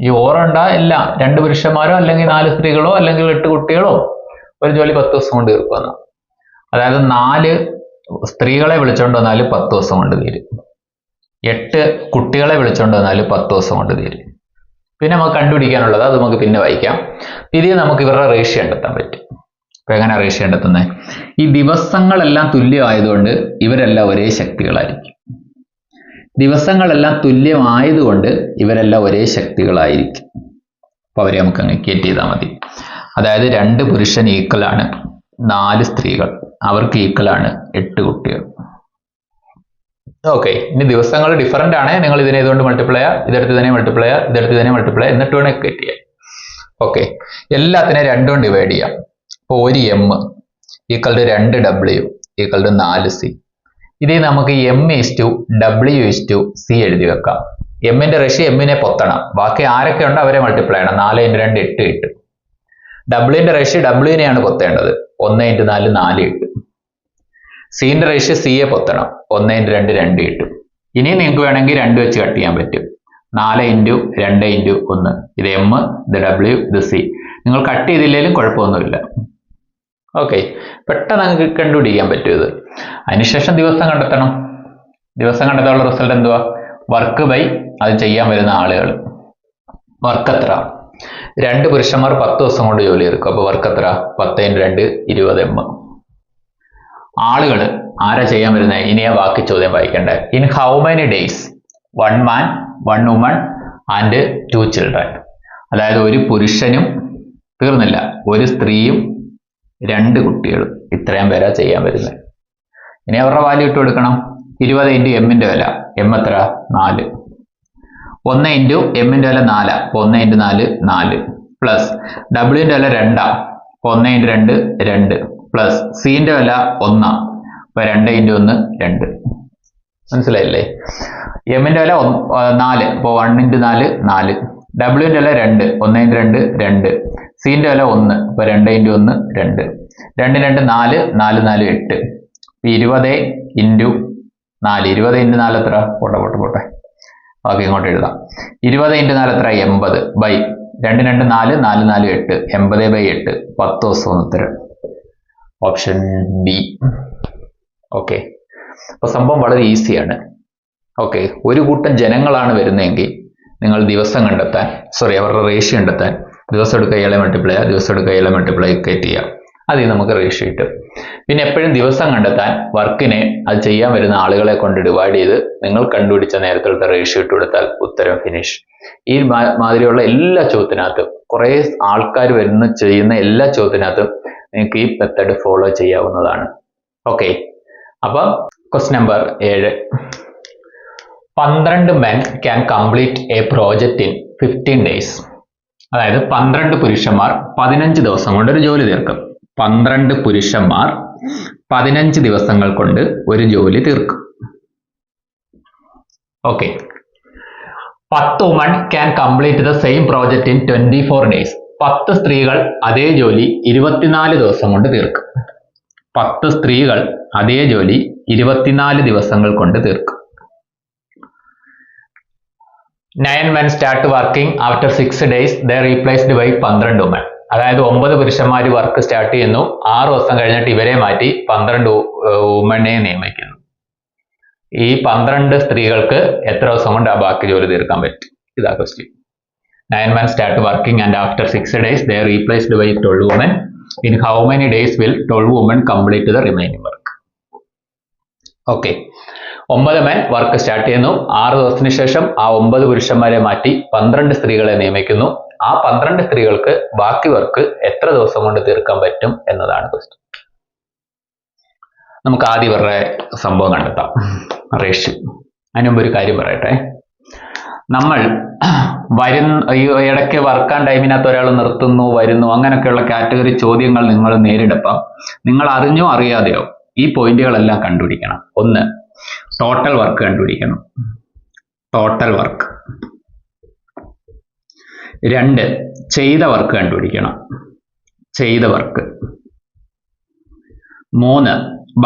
ഈ ഓറുണ്ട ഇല്ല, 2 പുരുഷന്മാരോ അല്ലെങ്കിൽ 4 സ്ത്രീകളോ അല്ലെങ്കിൽ 8 കുട്ടികളോ ഒരു ജോലി 10 ദിവസം കൊണ്ട് തീർക്കുമെന്ന്. അതായത് 4 സ്ത്രീകളെ വിളിച്ചുകൊണ്ട് വന്നാൽ 10 ദിവസം കൊണ്ട് തീരും. 8 കുട്ടികളെ വിളിച്ചുകൊണ്ട് വന്നാൽ 10 ദിവസം കൊണ്ട് തീരും. പിന്നെ നമുക്ക് കണ്ടുപിടിക്കാനുള്ളത് അത് നമുക്ക് പിന്നെ വായിക്കാം. ഇതിൽ നമുക്ക് ഇവരുടെ റേഷ്യോ കണ്ടെത്താൻ പറ്റും. അപ്പൊ എങ്ങനെ റേഷ്യോ കണ്ടെത്തുന്നത്? ഈ ദിവസങ്ങളെല്ലാം തുല്യമായതുകൊണ്ട് ഇവരെല്ലാം ഒരേ ശക്തികളായിരിക്കും. ദിവസങ്ങളെല്ലാം തുല്യമായതുകൊണ്ട് ഇവരെല്ലാം ഒരേ ശക്തികളായിരിക്കും. അപ്പൊ അവരെ നമുക്ക് അങ്ങ് ഇക്വേറ്റ് ചെയ്താൽ മതി. അതായത് 2 പുരുഷൻ ഈക്വലാണ് 4 സ്ത്രീകൾ, അവർക്ക് ഈക്വലാണ് 8 കുട്ടികൾ. ഓക്കെ, ഇനി ദിവസങ്ങൾ ഡിഫറൻ്റ് ആണ്. നിങ്ങൾ ഇതിനെ ഇതുകൊണ്ട് മൾട്ടിപ്ലൈ ചെയ്യുക, ഇതെടുത്ത് ഇതിനെ മൾട്ടിപ്ലൈ ചെയ്യുക, ഇതെടുത്ത് ഇതിനെ മൾട്ടിപ്ലൈ ചെയ്യുക, എന്നിട്ട് വേണം ഇക്വേറ്റ് ചെയ്യാൻ. ഓക്കെ, എല്ലാത്തിനെ 2 കൊണ്ട് ഡിവൈഡ് ചെയ്യാം. അപ്പോൾ 1 m = 2 w = 4 c. ഇതിൽ നമുക്ക് m/w/c എഴുതി വെക്കാം. എമ്മിന്റെ റേഷ്യോ എമ്മിനെ പൊത്തണം. ബാക്കി ആരൊക്കെ ഉണ്ടോ അവരെ മൾട്ടിപ്ലൈ ചെയ്യണം. 4 × 2 8 കിട്ടും. ഡബ്ല്യുവിന്റെ റേഷ്യോ ഡബ്ല്യുവിനെയാണ് പൊത്തേണ്ടത്. 1 × 4 4 കിട്ടും. സിന്റെ റേഷ്യോ സിയെ പൊത്തണം. 1:2 2 കിട്ടും. ഇനി നിങ്ങൾക്ക് വേണമെങ്കിൽ 2 വെച്ച് കട്ട് ചെയ്യാൻ പറ്റും. 4 × 2 × 1. ഇത് എം, ഇത് ഡബ്ല്യു, ഇത് സി. നിങ്ങൾ കട്ട് ചെയ്തില്ലെങ്കിലും കുഴപ്പമൊന്നുമില്ല. ഓക്കെ, പെട്ടെന്ന് നിങ്ങൾക്ക് കണ്ടുപിടിക്കാൻ പറ്റും ഇത്. അതിനുശേഷം ദിവസം കണ്ടെത്തണം. ദിവസം കണ്ടെത്താനുള്ള റിസൾട്ട് എന്തുവാ? വർക്ക് ബൈ അത് ചെയ്യാൻ വരുന്ന ആളുകൾ. വർക്ക് എത്ര? 2 പുരുഷന്മാർ 10 ദിവസം കൊണ്ട് ജോലി തീർക്കും. അപ്പോൾ വർക്ക് എത്ര? 10 × 2 20 എം. ആളുകൾ ആരാ ചെയ്യാൻ വരുന്നത്? ഇനിയാ ബാക്കി ചോദ്യം വായിക്കണ്ടേ. In how many days 1 man 1 woman and 2 children. അതായത് ഒരു പുരുഷനും തീർന്നില്ല, ഒരു സ്ത്രീയും 2 കുട്ടികളും. ഇത്രയും പേരാ ചെയ്യാൻ വരുന്നത്. ഇനി അവരുടെ വാല്യൂ ഇട്ട് കൊടുക്കണം. 20 × എമ്മിന്റെ വില. എം എത്ര? 4. 1 × എമ്മിന്റെ വില 4. 1 × 4 4. പ്ലസ് ഡബ്ല്യുവിന്റെ വില 2. 1 × 2 2. പ്ലസ് സിന്റെ വില 1. അപ്പൊ 2 × 1 2. മനസ്സിലായില്ലേ? എമ്മിന്റെ വില 4. അപ്പോൾ 1 × 4 4. ഡബ്ല്യുവിന്റെ വില 2. 1 × 2 2. സിന്റെ വില 1. അപ്പൊ 2 × 1 2. 2 2 4 4 4 8. 20 × 4. 20 × 4 എത്ര? പോട്ടെ ബാക്കി ഇങ്ങോട്ട് എഴുതാം. 20 × 4 എത്ര? 80 ബൈ 2 2 4 4 4 8. 80/8. 10 ദിവസം ഉത്തരം. Option B. ഓക്കെ, അപ്പൊ സംഭവം വളരെ ഈസിയാണ്. ഓക്കെ, ഒരു കൂട്ടം ജനങ്ങളാണ് വരുന്നതെങ്കിൽ നിങ്ങൾ ദിവസം കണ്ടെത്താൻ, അവരുടെ റേഷ്യോ കണ്ടെത്താൻ ദിവസം എടുക്കുക, ഇയാളെ മൾട്ടിപ്ലൈ ചെയ്യുക, ദിവസം എടുക്കുക, ഇയാളെ മൾട്ടിപ്ലൈ ചെയ്യുക. അതിൽ നമുക്ക് റേഷ്യോ കിട്ടും. പിന്നെ എപ്പോഴും ദിവസം കണ്ടെത്താൻ വർക്കിനെ അത് ചെയ്യാൻ വരുന്ന ആളുകളെ കൊണ്ട് ഡിവൈഡ് ചെയ്ത് നിങ്ങൾ കണ്ടുപിടിച്ച നേരത്തെ റേഷ്യോ ഇട്ട് കൊടുത്താൽ ഉത്തരം ഫിനിഷ്. ഈ മാതിരിയുള്ള എല്ലാ ചോദ്യത്തിനകത്തും കുറേ ആൾക്കാർ ചെയ്യുന്ന എല്ലാ ചോദ്യത്തിനകത്തും നിങ്ങൾക്ക് ഈ മെത്തേഡ് ഫോളോ ചെയ്യാവുന്നതാണ്. ഓക്കെ, അപ്പൊ question number 7. 12 men can complete a project in 15 days. അതായത് 12 പുരുഷന്മാർ 15 ദിവസം കൊണ്ട് ഒരു ജോലി തീർക്കും. 12 പുരുഷന്മാർ 15 ദിവസങ്ങൾ കൊണ്ട് ഒരു ജോലി തീർക്കും. Okay, 10 women can complete the same project in 24 days. 10 സ്ത്രീകൾ അതേ ജോലി 24 ദിവസം കൊണ്ട് തീർക്കും. 10 സ്ത്രീകൾ അതേ ജോലി 24 ദിവസങ്ങൾ കൊണ്ട് തീർക്കും. 9 men start working after 6 days. They replaced by 12 women. അതായത് 9 പുരുഷന്മാർ വർക്ക് സ്റ്റാർട്ട് ചെയ്യുന്നു. 6 ദിവസം കഴിഞ്ഞിട്ട് ഇവരെ മാറ്റി 12 വുമനെ നിയമിക്കുന്നു. ഈ 12 സ്ത്രീകൾക്ക് എത്ര ദിവസം കൊണ്ട് ആ ബാക്കി ജോലി തീർക്കാൻ പറ്റും? ഇതാ question. 9 men start working and after 6 days they are replaced by 12 women. In how many days will 12 women complete the remaining work? Okay, 9 men work start ചെയ്യുന്നു. 6 ദിവസത്തിന് ശേഷം ആ 9 പുരുഷന്മാരെ മാറ്റി 12 സ്ത്രീകളെ നിയമിക്കുന്നു. ആ 12 സ്ത്രീകൾക്ക് ബാക്കി വർക്ക് എത്ര ദിവസം കൊണ്ട് തീർക്കാൻ പറ്റും എന്നതാണ് ക്വസ്റ്റ്യൻ. നമുക്ക് ആദ്യം ഇവരുടെ സംഭവം കണ്ടെത്താം, റേഷ്യോ. അതിന് മുമ്പ് ഒരു കാര്യം പറയട്ടെ. നമ്മൾ ഇടയ്ക്ക് വർക്കാൻ ടൈമിനകത്ത് ഒരാൾ നിർത്തുന്നു, വരുന്നു, അങ്ങനെയൊക്കെയുള്ള കാറ്റഗറി ചോദ്യങ്ങൾ നിങ്ങൾ നേരിടപ്പം നിങ്ങൾ അറിഞ്ഞോ അറിയാതെയോ ഈ പോയിന്റുകളെല്ലാം കണ്ടുപിടിക്കണം. 1, ടോട്ടൽ വർക്ക് കണ്ടുപിടിക്കണം. Total work. 2, ചെയ്ത വർക്ക് കണ്ടുപിടിക്കണം. ചെയ്ത work. 3,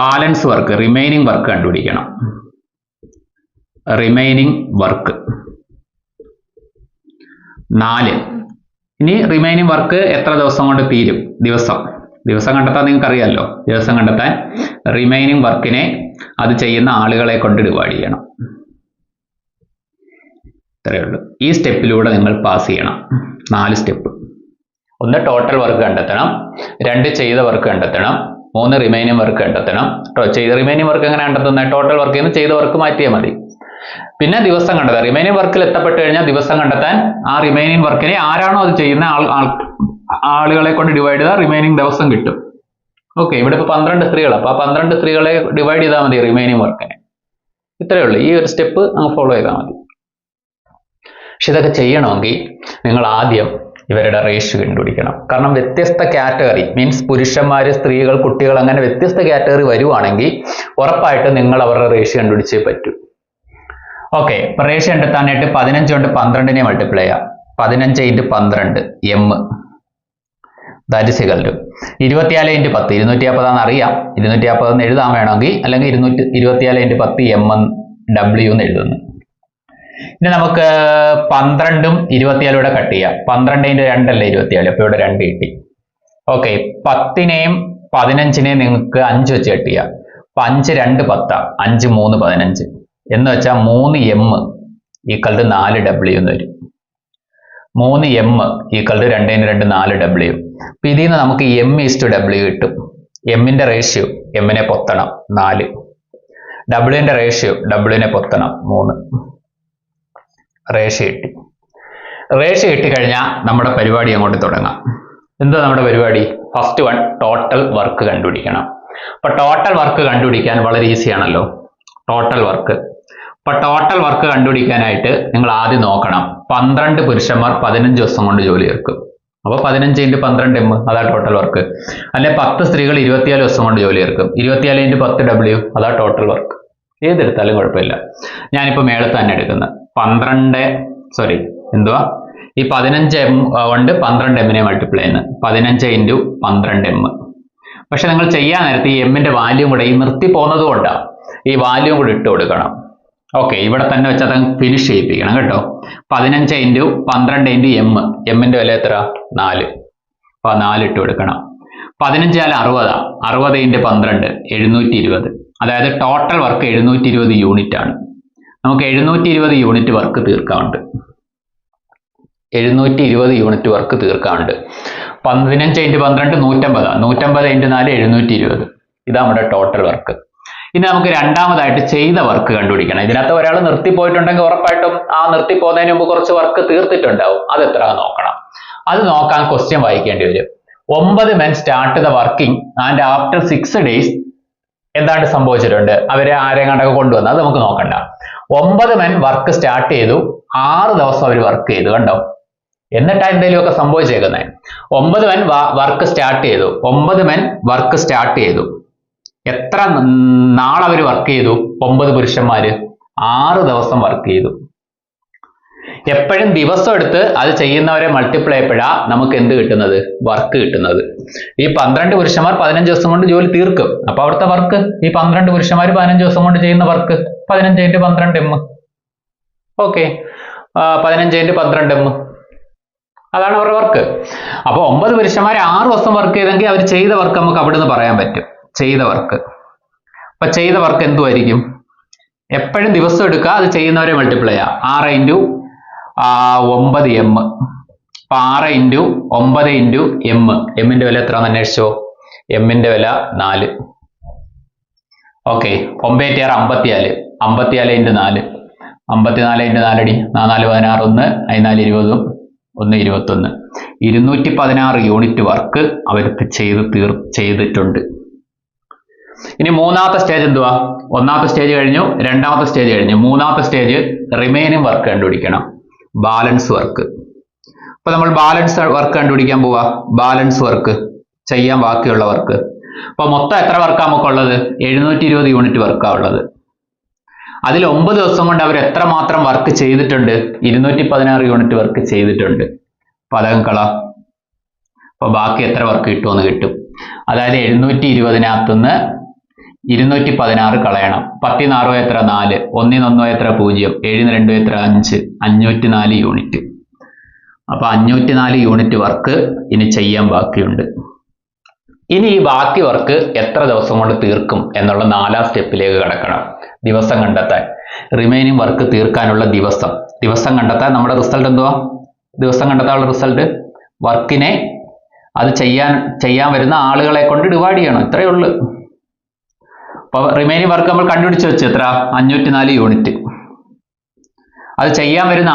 balance work, remaining work കണ്ടുപിടിക്കണം. Remaining work. 4, ഇനി റിമൈനിങ് വർക്ക് എത്ര ദിവസം കൊണ്ട് തീരും? ദിവസം കണ്ടെത്താൻ നിങ്ങൾക്ക് അറിയാമല്ലോ. ദിവസം കണ്ടെത്താൻ റിമൈനിങ് വർക്കിനെ അത് ചെയ്യുന്ന ആളുകളെ കൊണ്ട് ഡിവൈഡ് ചെയ്യണം. ഇത്രയേ ഉള്ളൂ. ഈ സ്റ്റെപ്പിലൂടെ നിങ്ങൾ പാസ് ചെയ്യണം. 4 സ്റ്റെപ്പ്. 1, ടോട്ടൽ വർക്ക് കണ്ടെത്തണം. 2, ചെയ്ത വർക്ക് കണ്ടെത്തണം. 3, റിമൈനിങ് വർക്ക് കണ്ടെത്തണം. റിമൈനിങ് വർക്ക് എങ്ങനെ കണ്ടെത്തുന്നത്? ടോട്ടൽ വർക്കിൽ നിന്ന് ചെയ്ത വർക്ക് മാറ്റിയാൽ മതി. പിന്നെ ദിവസം കണ്ടെത്താൻ, റിമൈനിങ് വർക്കിൽ എത്തപ്പെട്ട് കഴിഞ്ഞാൽ ദിവസം കണ്ടെത്താൻ ആ റിമൈനിങ് വർക്കിനെ ആരാണോ അത് ചെയ്യുന്ന ആളുകളെ കൊണ്ട് ഡിവൈഡ് ചെയ്താൽ റിമൈനിങ് ദിവസം കിട്ടും. ഓക്കെ, ഇവിടെ ഇപ്പോൾ 12 സ്ത്രീകൾ, അപ്പോൾ ആ 12 സ്ത്രീകളെ ഡിവൈഡ് ചെയ്താൽ മതി റിമൈനിങ് വർക്കിനെ. ഇത്രയേ ഉള്ളൂ. ഈ ഒരു സ്റ്റെപ്പ് നമുക്ക് ഫോളോ ചെയ്താൽ മതി. പക്ഷെ ഇതൊക്കെ ചെയ്യണമെങ്കിൽ നിങ്ങൾ ആദ്യം ഇവരുടെ റേഷ്യോ കണ്ടുപിടിക്കണം. കാരണം വ്യത്യസ്ത കാറ്റഗറി മീൻസ് പുരുഷന്മാർ, സ്ത്രീകൾ, കുട്ടികൾ, അങ്ങനെ വ്യത്യസ്ത കാറ്റഗറി വരുവാണെങ്കിൽ ഉറപ്പായിട്ട് നിങ്ങൾ അവരുടെ റേഷ്യോ കണ്ടുപിടിച്ചേ പറ്റൂ. ഓക്കെ, ഇപ്പൊ റേഷ്യോ കണ്ടെത്താനായിട്ട് 15 കൊണ്ട് 12നെ മൾട്ടിപ്ലൈ ചെയ്യാം. 15 × 12 m that is equal to 24 × 10 250 അറിയാം, 250 എഴുതാൻ വേണമെങ്കിൽ, അല്ലെങ്കിൽ 24 × 10 MW എന്ന് എഴുതുന്നു. ഇനി നമുക്ക് 12ഉം 24 കൂടെ കട്ട് ചെയ്യാം. 12 × 2 അല്ലേ 24, അപ്പൊ ഇവിടെ 2 കിട്ടി. ഓക്കെ, 10നെയും 15നെയും നിങ്ങൾക്ക് 5 വെച്ച് കട്ട് ചെയ്യാം. അപ്പൊ 5 2 10, 5 3 15 എന്ന് വെച്ചാൽ 3m = 4w എന്ന് വരും. 3m = 2 × 2 4w. അപ്പൊ ഇതിൽ നിന്ന് നമുക്ക് m/w കിട്ടും. എമ്മിന്റെ റേഷ്യോ എമ്മിനെ പൊത്തണം 4, ഡബ്ല്യുവിന്റെ റേഷ്യോ ഡബ്ല്യുവിനെ പൊത്തണം 3. റേഷ്യോ കിട്ടി. റേഷ്യോ കിട്ടിക്കഴിഞ്ഞാൽ നമ്മുടെ പരിപാടി അങ്ങോട്ട് തുടങ്ങാം. എന്താ നമ്മുടെ പരിപാടി? ഫസ്റ്റ് വൺ ടോട്ടൽ വർക്ക് കണ്ടുപിടിക്കണം. അപ്പൊ ടോട്ടൽ വർക്ക് കണ്ടുപിടിക്കാൻ വളരെ ഈസി ആണല്ലോ. Total work. അപ്പൊ ടോട്ടൽ വർക്ക് കണ്ടുപിടിക്കാനായിട്ട് നിങ്ങൾ ആദ്യം നോക്കണം, 12 പുരുഷന്മാർ 15 ദിവസം കൊണ്ട് ജോലി തീർക്കും. അപ്പൊ 15 × 12m അതാ ടോട്ടൽ വർക്ക്. അല്ലെ 10 സ്ത്രീകൾ 24 ദിവസം കൊണ്ട് ജോലി തീർക്കും. 24 × 10w അതാ ടോട്ടൽ വർക്ക്. ഏതെടുത്താലും കുഴപ്പമില്ല. ഞാനിപ്പോ മേളത്ത് തന്നെ എടുക്കുന്നത് 15 കൊണ്ട് 12m മൾട്ടിപ്ലൈ ചെയ്യുന്നത് 15 × 12m. പക്ഷെ നിങ്ങൾ ചെയ്യാൻ നേരത്തെ ഈ എമ്മിന്റെ വാല്യൂ കൂടെ ഈ നിർത്തി പോകുന്നത് കൊണ്ടാണ് ഈ വാല്യൂ കൂടെ ഇട്ട് കൊടുക്കണം. ഓക്കെ, ഇവിടെ തന്നെ വെച്ച് അത് ഫിനിഷ് ചെയ്യിപ്പിക്കണം കേട്ടോ. 15 × 12 × m, എമ്മിന്റെ വില എത്ര? 4. അപ്പൊ 4 ഇട്ട് കൊടുക്കണം. 15 × 60, 60 × 12 720. അതായത് ടോട്ടൽ വർക്ക് 720 യൂണിറ്റ് ആണ്. നമുക്ക് 720 യൂണിറ്റ് വർക്ക് തീർക്കാറുണ്ട്. 720 യൂണിറ്റ് വർക്ക് തീർക്കാറുണ്ട്. 15 × 12 150, 150 × 4 720. ഇതാ നമ്മുടെ ടോട്ടൽ വർക്ക്. ഇനി നമുക്ക് രണ്ടാമതായിട്ട് ചെയ്ത വർക്ക് കണ്ടുപിടിക്കണം. ഇതിനകത്ത് ഒരാൾ നിർത്തിപ്പോയിട്ടുണ്ടെങ്കിൽ ഉറപ്പായിട്ടും ആ നിർത്തിപ്പോകുന്നതിന് മുമ്പ് കുറച്ച് വർക്ക് തീർത്തിട്ടുണ്ടാവും. അത് എത്ര നോക്കണം. അത് നോക്കാൻ ക്വസ്റ്റ്യൻ വായിക്കേണ്ടി വരും. 9 men start the working and after 6 days എന്താണ് സംഭവിച്ചിട്ടുണ്ട്? അവരെ ആരെയും കണ്ടൊക്കെ കൊണ്ടുവന്ന് അത് നമുക്ക് നോക്കണ്ട. 9 men വർക്ക് സ്റ്റാർട്ട് ചെയ്തു, 6 ദിവസം അവർ വർക്ക് ചെയ്തു. കണ്ടോ? എന്നിട്ടാ എന്തെങ്കിലുമൊക്കെ സംഭവിച്ചേക്കുന്നത്. 9 men വർക്ക് സ്റ്റാർട്ട് ചെയ്തു. 9 men വർക്ക് സ്റ്റാർട്ട് ചെയ്തു. എത്ര നാൾ അവർ വർക്ക് ചെയ്തു? 9 പുരുഷന്മാര് 6 ദിവസം വർക്ക് ചെയ്തു. എപ്പോഴും ദിവസം എടുത്ത് അത് ചെയ്യുന്നവരെ മൾട്ടിപ്ലൈ ചെയ്യപ്പെടാ നമുക്ക് എന്ത് കിട്ടുന്നത്? വർക്ക് കിട്ടുന്നത്. ഈ 12 പുരുഷന്മാർ 15 ദിവസം കൊണ്ട് ജോലി തീർക്കും. അപ്പൊ അവിടുത്തെ വർക്ക് ഈ 12 പുരുഷന്മാർ 15 ദിവസം കൊണ്ട് ചെയ്യുന്ന വർക്ക് 15 × 12m. ഓക്കെ, 15 × 12m അതാണ് അവരുടെ വർക്ക്. അപ്പൊ 9 പുരുഷന്മാർ 6 ദിവസം വർക്ക് ചെയ്തെങ്കിൽ അവർ ചെയ്ത വർക്ക് നമുക്ക് അവിടെ നിന്ന് പറയാൻ പറ്റും. ചെയ്ത വർക്ക്. അപ്പൊ ചെയ്ത വർക്ക് എന്തുമായിരിക്കും? എപ്പോഴും ദിവസം എടുക്കുക, അത് ചെയ്യുന്നവരെ മൾട്ടിപ്ലൈ ചെയ്യുക. 6 × 9m. അപ്പൊ 6 × 9 × m. എമ്മിന്റെ വില എത്ര അന്വേഷിച്ചോ? എമ്മിന്റെ വില 4. ഓക്കെ, 9 × 6 54, 54 × 4 54 × 4 അടി 4 16 1 14 20 1 21 216 യൂണിറ്റ് വർക്ക് അവർക്ക് ചെയ്തിട്ടുണ്ട്. ഇനി മൂന്നാമത്തെ സ്റ്റേജ് എന്തുവാ? ഒന്നാമത്തെ സ്റ്റേജ് കഴിഞ്ഞു, രണ്ടാമത്തെ സ്റ്റേജ് കഴിഞ്ഞു. മൂന്നാമത്തെ സ്റ്റേജ് റിമൈനിങ് വർക്ക് കണ്ടുപിടിക്കണം. Balance work. അപ്പൊ നമ്മൾ ബാലൻസ് വർക്ക് കണ്ടുപിടിക്കാൻ പോവാ. ബാലൻസ് വർക്ക് ചെയ്യാൻ ബാക്കിയുള്ള വർക്ക്. അപ്പൊ മൊത്തം എത്ര വർക്കാ നമുക്കുള്ളത്? 720 യൂണിറ്റ് വർക്കാ ഉള്ളത്. അതിൽ 9 ദിവസം കൊണ്ട് അവർ എത്രമാത്രം വർക്ക് ചെയ്തിട്ടുണ്ട്? 216 യൂണിറ്റ് വർക്ക് ചെയ്തിട്ടുണ്ട്. അപ്പൊ അതങ്ങ് കള. അപ്പൊ ബാക്കി എത്ര വർക്ക് കിട്ടുമെന്ന് കിട്ടും. അതായത് 720-നകത്തുനിന്ന് 216 കളയണം. 10 × 6 എത്ര? 4. 1 × 1 എത്ര? 0. 7 × 2 എത്ര? 5. 504 യൂണിറ്റ്. അപ്പൊ 504 യൂണിറ്റ് വർക്ക് ഇനി ചെയ്യാൻ ബാക്കിയുണ്ട്. ഇനി ഈ ബാക്കി വർക്ക് എത്ര ദിവസം കൊണ്ട് തീർക്കും എന്നുള്ള 4ാം സ്റ്റെപ്പിലേക്ക് കടക്കണം. ദിവസം കണ്ടെത്താൻ. റിമൈനിങ് വർക്ക് തീർക്കാനുള്ള ദിവസം കണ്ടെത്താൻ നമ്മുടെ റിസൾട്ട് എന്തുവാ? ദിവസം കണ്ടെത്താനുള്ള റിസൾട്ട് വർക്കിനെ അത് ചെയ്യാൻ വരുന്ന ആളുകളെ കൊണ്ട് ഡിവൈഡ് ചെയ്യണം. ഇത്രയേ ഉള്ളൂ. അപ്പൊ റിമൈനിങ് വർക്ക് നമ്മൾ കണ്ടുപിടിച്ച് വെച്ച് എത്ര? 504 യൂണിറ്റ്. അത് ചെയ്യാൻ വരുന്ന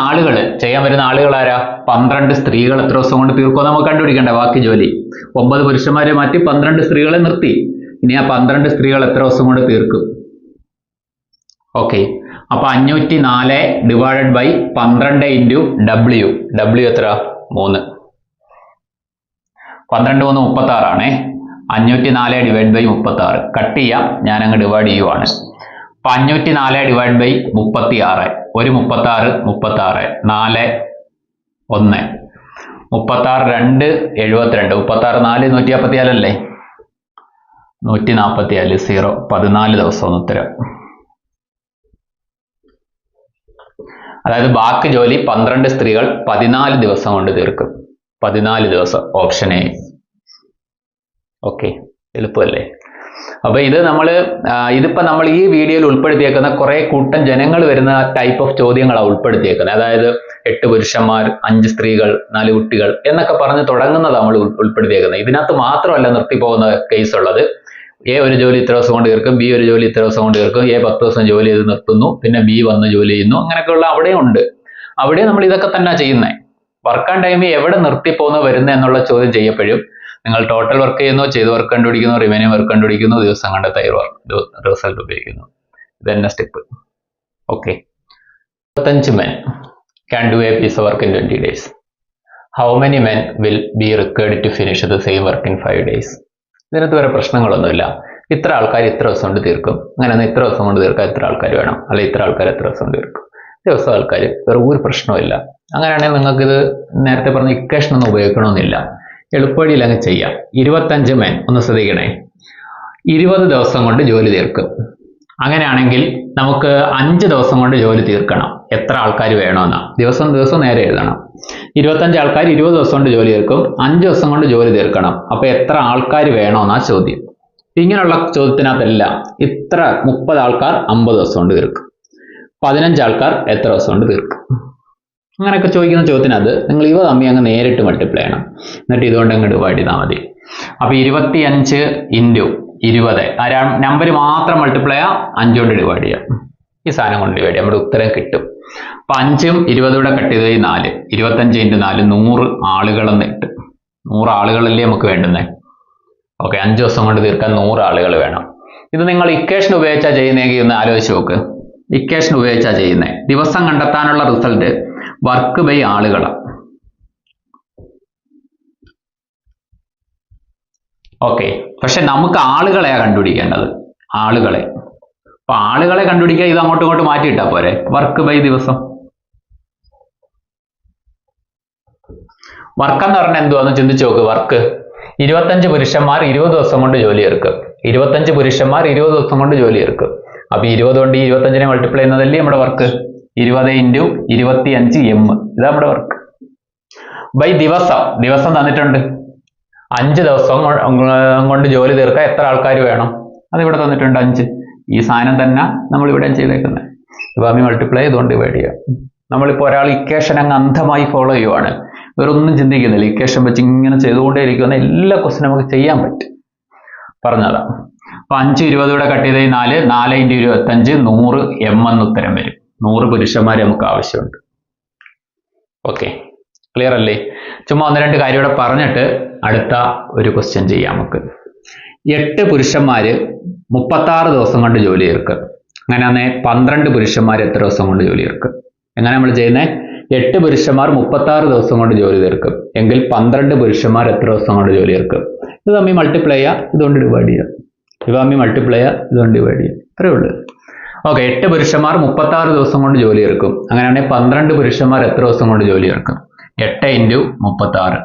ആളുകൾ ആരാ? 12 സ്ത്രീകൾ എത്ര ദിവസം കൊണ്ട് തീർക്കുമെന്ന് നമുക്ക് കണ്ടുപിടിക്കണ്ടേ ബാക്കി ജോലി. 9 പുരുഷന്മാരെ മാറ്റി 12 സ്ത്രീകളെ നിർത്തി. ഇനി ആ 12 സ്ത്രീകൾ എത്ര ദിവസം കൊണ്ട് തീർക്കും? ഓക്കെ, അപ്പൊ 504 ഡിവൈഡഡ് ബൈ 12 × w എത്ര? 3. 12 × 3 36 ആണേ. 504 ഡിവൈഡ് ബൈ 36 കട്ട് ചെയ്യാം, ഞാൻ അങ്ങ് ഡിവൈഡ് ചെയ്യുവാണ്. അപ്പൊ 504 ഡിവൈഡ് ബൈ 36, ഒരു 36 4 1 36 2 72, 36 4 154 അല്ലേ, 144 0, 14 ദിവസം ഉത്തരം. അതായത് ബാക്കി ജോലി 12 സ്ത്രീകൾ 14 ദിവസം കൊണ്ട് തീർക്കും. 14 ദിവസം, ഓപ്ഷൻ എ. ഓക്കെ, എളുപ്പമല്ലേ? അപ്പൊ ഇത് ഇതിപ്പോ നമ്മൾ ഈ വീഡിയോയിൽ ഉൾപ്പെടുത്തിയേക്കുന്ന കുറെ കൂട്ടം ജനങ്ങൾ വരുന്ന ടൈപ്പ് ഓഫ് ചോദ്യങ്ങളാണ് ഉൾപ്പെടുത്തിയേക്കുന്നത്. അതായത് 8 പുരുഷന്മാർ 5 സ്ത്രീകൾ 4 കുട്ടികൾ എന്നൊക്കെ പറഞ്ഞ് തുടങ്ങുന്നത് നമ്മൾ ഉൾപ്പെടുത്തിയേക്കുന്നത്. ഇതിനകത്ത് മാത്രമല്ല നിർത്തിപ്പോകുന്ന കേസ് ഉള്ളത്. എ ഒരു ജോലി ഇത്ര ദിവസം കൊണ്ട് തീർക്കും, ബി ഒരു ജോലി ഇത്ര ദിവസം കൊണ്ട് തീർക്കും, എ 10 ദിവസം ജോലി ചെയ്ത് നിർത്തുന്നു, പിന്നെ ബി വന്ന് ജോലി ചെയ്യുന്നു, അങ്ങനെയൊക്കെയുള്ള അവിടെയും ഉണ്ട്. അവിടെ നമ്മൾ ഇതൊക്കെ തന്നെ ചെയ്യുന്നത്. വർക്ക് ആൻഡ് ടൈം എവിടെ നിർത്തിപ്പോകുന്നു വരുന്നത് എന്നുള്ള ചോദ്യം ചെയ്യപ്പോഴും നിങ്ങൾ ടോട്ടൽ വർക്ക് ചെയ്യുന്നു, ചെയ്ത് വർക്ക് കണ്ടുപിടിക്കുന്നു, റിമൈനിങ് വർക്ക് കണ്ടുപിടിക്കുന്നു, ദിവസം കണ്ടെത്തിയ റിസൾട്ട് ഉപയോഗിക്കുന്നു. ഇത് തന്നെ step. Okay, 25 men can do a piece of work in 20 days. How many men will be required to finish the same work in 5 days? ഇതിനകത്ത് വേറെ പ്രശ്നങ്ങളൊന്നുമില്ല. ഇത്ര ആൾക്കാർ ഇത്ര ദിവസം കൊണ്ട് തീർക്കും, അങ്ങനെ ഇത്ര ദിവസം കൊണ്ട് തീർക്കാൻ ഇത്ര ആൾക്കാർ വേണം, അല്ലെ ഇത്ര ആൾക്കാർ എത്ര ദിവസം കൊണ്ട് തീർക്കും, ദിവസം ആൾക്കാർ, വേറെ ഒരു പ്രശ്നമില്ല. അങ്ങനെയാണെങ്കിൽ നിങ്ങൾക്കിത് നേരത്തെ പറഞ്ഞ ഇക്വേഷൻ ഒന്നും ഉപയോഗിക്കണമെന്നില്ല, എളുപ്പവഴിയിൽ അങ്ങ് ചെയ്യാം. 25 men, ഒന്ന് ശ്രദ്ധിക്കണേ, 20 ദിവസം കൊണ്ട് ജോലി തീർക്കും. അങ്ങനെയാണെങ്കിൽ നമുക്ക് 5 ദിവസം കൊണ്ട് ജോലി തീർക്കണം. എത്ര ആൾക്കാർ വേണമെന്നാ ദിവസം നേരെ എഴുതണം. 25 ആൾക്കാർ 20 ദിവസം കൊണ്ട് ജോലി തീർക്കും, 5 ദിവസം കൊണ്ട് ജോലി തീർക്കണം. അപ്പൊ എത്ര ആൾക്കാർ വേണമെന്നാ ചോദ്യം. ഇങ്ങനെയുള്ള ചോദ്യത്തിനകത്തെല്ലാം ഇത്ര 30 ആൾക്കാർ 50 ദിവസം കൊണ്ട് തീർക്കും, 15 ആൾക്കാർ എത്ര ദിവസം കൊണ്ട് തീർക്കും, അങ്ങനെയൊക്കെ ചോദിക്കുന്ന ചോദ്യത്തിനകത്ത് നിങ്ങൾ ഇവ തമ്മിൽ അങ്ങ് നേരിട്ട് മൾട്ടിപ്ലൈ ചെയ്യണം. എന്നിട്ട് ഇതുകൊണ്ട് അങ്ങ് ഡിവൈഡ് ചെയ്താൽ മതി. അപ്പൊ 25 ഇൻറ്റു 20, നമ്പർ മാത്രം മൾട്ടിപ്ലൈ ചെയ്യാം, 5 കൊണ്ട് ഡിവൈഡ് ചെയ്യാം. ഈ സാധനം കൊണ്ട് ഡിവൈഡ് ചെയ്യാം, നമ്മുടെ ഉത്തരം കിട്ടും. അപ്പൊ 5ഉം 20 കൂടെ കട്ട് ചെയ്ത് 4, 25 ഇൻറ്റു 4 100 ആളുകളെന്ന് കിട്ടും. 100 ആളുകളല്ലേ നമുക്ക് വേണ്ടുന്നേ. ഓക്കെ, 5 ദിവസം കൊണ്ട് തീർക്കാൻ 100 ആളുകൾ വേണം. ഇത് നിങ്ങൾ ഇക്വേഷൻ ഉപയോഗിച്ചാൽ ചെയ്യുന്നതെങ്കിൽ ഒന്ന് ആലോചിച്ച് നോക്ക്. ഇക്വേഷൻ ഉപയോഗിച്ചാൽ ചെയ്യുന്നത് ദിവസം കണ്ടെത്താനുള്ള റിസൾട്ട് വർക്ക് ബൈ ആളുകളാണ്. ഓക്കെ, പക്ഷെ നമുക്ക് ആളുകളെയാണ് കണ്ടുപിടിക്കേണ്ടത്, ആളുകളെ. അപ്പൊ ആളുകളെ കണ്ടുപിടിക്കാൻ ഇത് അങ്ങോട്ടും ഇങ്ങോട്ട് മാറ്റിയിട്ടാ പോരെ, വർക്ക് ബൈ ദിവസം. വർക്ക് എന്ന് പറഞ്ഞാൽ എന്തുവാന്ന് ചിന്തിച്ചു നോക്ക്. വർക്ക് 25 പുരുഷന്മാർ 20 ദിവസം കൊണ്ട് ജോലി തീർക്കും. 25 പുരുഷന്മാർ 20 ദിവസം കൊണ്ട് ജോലി തീർക്കും. അപ്പൊ 20 കൊണ്ട് 25നെ മൾട്ടിപ്ലൈ ചെയ്യുന്നതല്ലേ നമ്മുടെ വർക്ക്. 20 ഇൻറ്റു 25 m, ഇതാ നമ്മുടെ വർക്ക്. ബൈ ദിവസം തന്നിട്ടുണ്ട്. 5 ദിവസം കൊണ്ട് ജോലി തീർക്കാൻ എത്ര ആൾക്കാർ വേണം, അതിവിടെ തന്നിട്ടുണ്ട് 5. ഈ സാധനം തന്നെ നമ്മൾ ഇവിടെ ചെയ്തേക്കുന്നത്. ഇപ്പം മൾട്ടിപ്ലൈ ചെയ്തുകൊണ്ട് ഡിവൈഡ് ചെയ്യാം. നമ്മളിപ്പോൾ ഒരാൾ ഇക്വേഷൻ അങ്ങ് അന്ധമായി ഫോളോ ചെയ്യുവാണ്, വേറൊന്നും ചിന്തിക്കുന്നില്ല, ഇക്വേഷൻ വെച്ച് ഇങ്ങനെ ചെയ്തുകൊണ്ടേ ഇരിക്കുന്ന എല്ലാ ക്വസ്റ്റ്യൻ നമുക്ക് ചെയ്യാൻ പറ്റും, പറഞ്ഞതാ. അപ്പൊ 5 20 കൂടെ കട്ട് ചെയ്ത് 4 ഇൻറ്റു 25 100 m എന്ന് ഉത്തരം വരും. 100 പുരുഷന്മാരെ നമുക്ക് ആവശ്യമുണ്ട്. ഓക്കെ, ക്ലിയർ അല്ലേ? ചുമ്മാ 1-2 കാര്യം ഇവിടെ പറഞ്ഞിട്ട് അടുത്ത ഒരു ക്വസ്റ്റ്യൻ ചെയ്യാം നമുക്ക്. 8 പുരുഷന്മാര് 36 ദിവസം കൊണ്ട് ജോലി തീർക്കും. അങ്ങനെ 12 പുരുഷന്മാർ എത്ര ദിവസം കൊണ്ട് ജോലി തീർക്കും? എങ്ങനെ നമ്മൾ ചെയ്യുന്നത്? 8 പുരുഷന്മാർ 36 ദിവസം കൊണ്ട് ജോലി തീർക്കും എങ്കിൽ 12 പുരുഷന്മാർ എത്ര ദിവസം കൊണ്ട് ജോലി തീർക്കും? ഇത് തമ്മിൽ മൾട്ടിപ്ലൈ ചെയ്യുക, ഇതുകൊണ്ട് ഡിവൈഡ് ചെയ്യുക. ഇത് തമ്മിൽ മൾട്ടിപ്ലൈ ചെയ്യുക, ഇതുകൊണ്ട് ഡിവൈഡ് ചെയ്യുക. അത്രേ ഉള്ളൂ. ഓക്കെ, 8 പുരുഷന്മാർ 36 ദിവസം കൊണ്ട് ജോലി തീർക്കും. അങ്ങനെയാണെങ്കിൽ 12 പുരുഷന്മാർ എത്ര ദിവസം കൊണ്ട് ജോലി തീർക്കും? 8 ഇൻറ്റു 36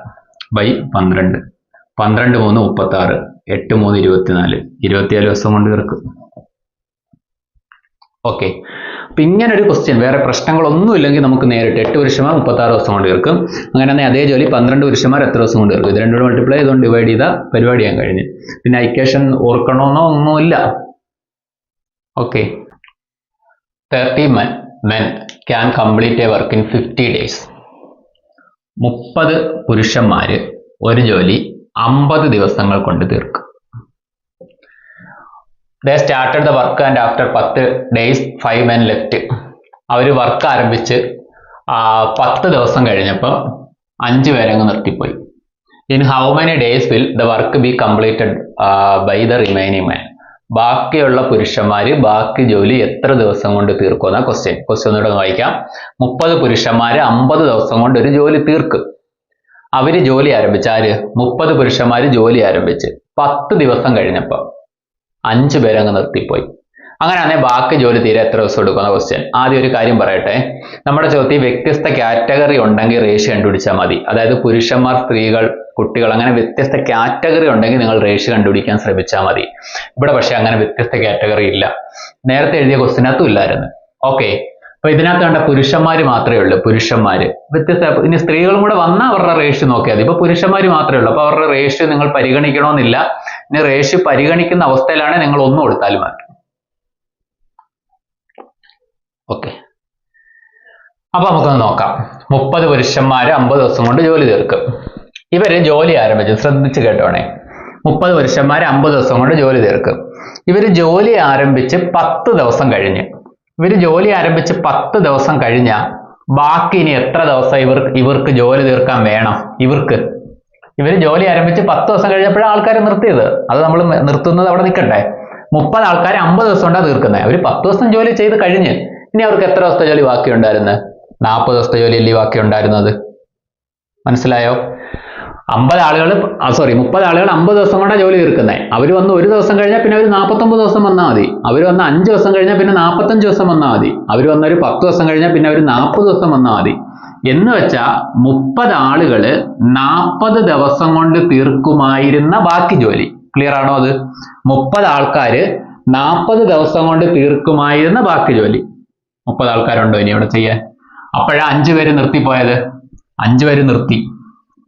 ബൈ 12. 12 3 36, 8 3 24, 24 ദിവസം കൊണ്ട് തീർക്കും. ഓക്കെ, അപ്പൊ ഇങ്ങനെ ഒരു ക്വസ്റ്റ്യൻ, വേറെ പ്രശ്നങ്ങളൊന്നും ഇല്ലെങ്കിൽ നമുക്ക് നേരിട്ട് 8 പുരുഷന്മാർ 36 ദിവസം കൊണ്ട് തീർക്കും. അങ്ങനെ അതേ ജോലി 12 പുരുഷന്മാർ എത്ര ദിവസം കൊണ്ട് തീർക്കും? ഇത് രണ്ടും മൾട്ടിപ്ലൈ ചെയ്തുകൊണ്ട് ഡിവൈഡ് ചെയ്താൽ പരിപാടി ചെയ്യാൻ കഴിഞ്ഞു. പിന്നെ ഇക്വേഷൻ ഓർക്കണമെന്നോ ഒന്നുമില്ല. Okay, 30 men can complete a work in 50 days. 30 പുരുഷന്മാര് ഒരു ജോലി 50 ദിവസങ്ങൾ കൊണ്ട് തീർക്കും. They started the work and after 10 days 5 men left. Our work ആരംഭിച്ച് 10 ദിവസം കഴിഞ്ഞപ്പോൾ 5 പേരങ്ങ് നിർത്തിപ്പോയി. In how many days will the work be completed by the remaining men? ബാക്കിയുള്ള പുരുഷന്മാര് ബാക്കി ജോലി എത്ര ദിവസം കൊണ്ട് തീർക്കുമെന്ന ക്വസ്റ്റ്യൻ ഒന്നുകൂടെ വായിക്കാം. 30 പുരുഷന്മാര് 50 ദിവസം കൊണ്ട് ഒരു ജോലി തീർക്കും. അവര് ജോലി ആരംഭിച്ച്, ആര്? 30 പുരുഷന്മാര് ജോലി ആരംഭിച്ച് 10 ദിവസം കഴിഞ്ഞപ്പോൾ 5 പേരങ്ങ് നിർത്തിപ്പോയി. അങ്ങനെയാണെങ്കിൽ ബാക്കി ജോലി തീരെ എത്ര ദിവസം എടുക്കുന്ന ക്വസ്റ്റ്യൻ. ആദ്യം ഒരു കാര്യം പറയട്ടെ, നമ്മുടെ ചോദ്യം വ്യത്യസ്ത കാറ്റഗറി ഉണ്ടെങ്കിൽ റേഷ്യോ കണ്ടുപിടിച്ചാൽ മതി. അതായത് പുരുഷന്മാർ, സ്ത്രീകൾ, കുട്ടികൾ, അങ്ങനെ വ്യത്യസ്ത കാറ്റഗറി ഉണ്ടെങ്കിൽ നിങ്ങൾ റേഷ്യോ കണ്ടുപിടിക്കാൻ ശ്രമിച്ചാൽ മതി. ഇവിടെ പക്ഷെ അങ്ങനെ വ്യത്യസ്ത കാറ്റഗറി ഇല്ല, നേരത്തെ എഴുതിയ ക്വസ്റ്റ്യനകത്തും ഇല്ലായിരുന്നു. ഓക്കെ, അപ്പൊ ഇതിനകത്ത് കണ്ട പുരുഷന്മാര് മാത്രമേ ഉള്ളൂ. പുരുഷന്മാര് വ്യത്യസ്ത, ഇനി സ്ത്രീകളും കൂടെ വന്നാൽ അവരുടെ റേഷ്യോ നോക്കിയാൽ മതി. ഇപ്പൊ പുരുഷന്മാര് മാത്രമേ ഉള്ളൂ, അപ്പൊ അവരുടെ റേഷ്യോ നിങ്ങൾ പരിഗണിക്കണമെന്നില്ല. ഇനി റേഷ്യോ പരിഗണിക്കുന്ന അവസ്ഥയിലാണ് നിങ്ങൾ ഒന്നും കൊടുത്താലും മതി. ഓക്കെ, അപ്പൊ നമുക്കൊന്ന് നോക്കാം. 30 പുരുഷന്മാര് 50 ദിവസം കൊണ്ട് ജോലി തീർക്കും. ഇവര് ജോലി ആരംഭിച്ചു, ശ്രദ്ധിച്ച് കേട്ടോണേ. 30 പുരുഷന്മാര് 50 ദിവസം കൊണ്ട് ജോലി തീർക്കും. ഇവര് ജോലി ആരംഭിച്ച് 10 ദിവസം കഴിഞ്ഞ്, ഇവര് ജോലി ആരംഭിച്ച് 10 ദിവസം കഴിഞ്ഞാൽ ബാക്കി ഇനി എത്ര ദിവസം ഇവർക്ക് ജോലി തീർക്കാൻ വേണം? ഇവര് ജോലി ആരംഭിച്ച് 10 ദിവസം കഴിഞ്ഞപ്പോഴാണ് ആൾക്കാർ നിർത്തിയത്. അത് നമ്മൾ നിർത്തുന്നത് അവിടെ നിൽക്കട്ടെ. 30 ആൾക്കാർ 50 ദിവസം കൊണ്ടാണ് തീർക്കുന്നത്. അവർ 10 ദിവസം ജോലി ചെയ്ത് കഴിഞ്ഞ് ഇനി അവർക്ക് എത്ര ദിവസത്തെ ജോലി ബാക്കി ഉണ്ടായിരുന്നു? 40 ദിവസത്തെ ജോലി അല്ലേ ബാക്കി ഉണ്ടായിരുന്നത്. മനസ്സിലായോ? 30 ആളുകൾ 50 ദിവസം കൊണ്ടാണ് ജോലി തീർക്കുന്നത്. അവർ വന്ന് 1 ദിവസം കഴിഞ്ഞാൽ പിന്നെ അവർ 49 ദിവസം വന്നാൽ മതി. അവർ വന്ന് 5 ദിവസം കഴിഞ്ഞാൽ പിന്നെ 45 ദിവസം വന്നാൽ മതി. അവർ വന്ന ഒരു 10 ദിവസം കഴിഞ്ഞാൽ പിന്നെ അവർ 40 ദിവസം വന്നാൽ മതി. എന്ന് വെച്ചാൽ 30 ആളുകൾ 40 ദിവസം കൊണ്ട് തീർക്കുമായിരുന്ന ബാക്കി ജോലി. ക്ലിയർ ആണോ? അത് 30 ആൾക്കാർ 40 ദിവസം കൊണ്ട് തീർക്കുമായിരുന്ന ബാക്കി ജോലി. 30 ആൾക്കാരുണ്ടോ ഇനി ഇവിടെ ചെയ്യാൻ? അപ്പോഴാ 5 പേര് നിർത്തിപ്പോയത്. 5 പേര് നിർത്തി.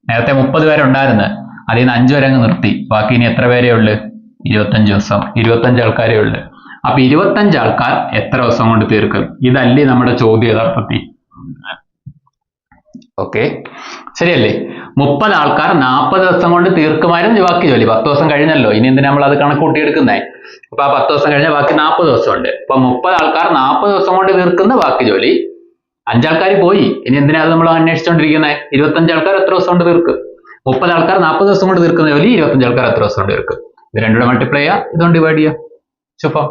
നേരത്തെ 30 പേരുണ്ടായിരുന്നു, അതിൽ നിന്ന് 5 പേരെ അങ്ങ് നിർത്തി. ബാക്കി ഇനി എത്ര പേരേ ഉള്ളു? 25 ദിവസം. 25 ആൾക്കാരേ ഉള്ളു. അപ്പൊ 25 ആൾക്കാർ എത്ര ദിവസം കൊണ്ട് തീർക്കും? ഇതല്ലേ നമ്മുടെ ചോദ്യം യഥാർത്ഥത്തിൽ. ഓക്കെ, ശരിയല്ലേ? 30 ആൾക്കാർ 40 ദിവസം കൊണ്ട് തീർക്കുമായിരുന്നു ബാക്കി ജോലി. 10 ദിവസം കഴിഞ്ഞല്ലോ, ഇനി എന്തിനാ നമ്മൾ അത് കണക്ക് കൂട്ടിയെടുക്കുന്നേ? അപ്പൊ ആ 10 ദിവസം കഴിഞ്ഞാൽ ബാക്കി 40 ദിവസം ഉണ്ട്. അപ്പൊ 30 ആൾക്കാർ 40 ദിവസം കൊണ്ട് തീർക്കുന്ന ബാക്കി ജോലി. 5 ആൾക്കാർ പോയി, ഇനി എന്തിനാ അത് നമ്മൾ അന്വേഷിച്ചുകൊണ്ടിരിക്കുന്നത്? 25 ആൾക്കാർ എത്ര ദിവസം കൊണ്ട് തീർക്കും? 30 ആൾക്കാർ 40 ദിവസം കൊണ്ട് തീർക്കുന്ന ജോലി 25 ആൾക്കാർ എത്ര ദിവസം കൊണ്ട് തീർക്കും? ഇത് രണ്ടും കൂടെ മൾട്ടിപ്ലൈ ചെയ്യുക, ഇതുകൊണ്ട് ഡിവൈഡ് ചെയ്യുക. ചുപ്പം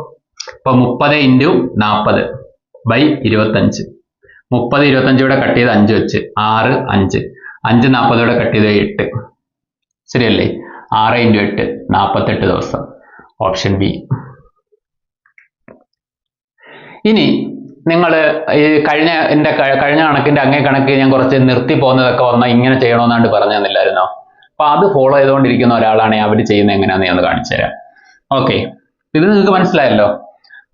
അപ്പൊ 30 × 40 / 25. 30 25 കൂടെ കട്ട് ചെയ്ത് 5 വെച്ച് 6 5 5 40 കൂടെ കട്ട് ചെയ്ത് 8. ശരിയല്ലേ? 6 × 8 48 ദിവസം. Option B. ഇനി നിങ്ങൾ ഈ കഴിഞ്ഞ കണക്കിന്റെ അങ്ങേ കണക്ക് ഞാൻ കുറച്ച് നിർത്തി പോകുന്നതൊക്കെ വന്നാൽ ഇങ്ങനെ ചെയ്യണമെന്നാണ്ട് പറഞ്ഞു തന്നില്ലായിരുന്നോ? അപ്പൊ അത് ഫോളോ ചെയ്തുകൊണ്ടിരിക്കുന്ന ഒരാളാണെങ്കിൽ അവർ ചെയ്യുന്നത് എങ്ങനെയാണെന്ന് ഞാൻ കാണിച്ചു തരാം. ഓക്കെ, ഇത് നിങ്ങൾക്ക് മനസ്സിലായല്ലോ.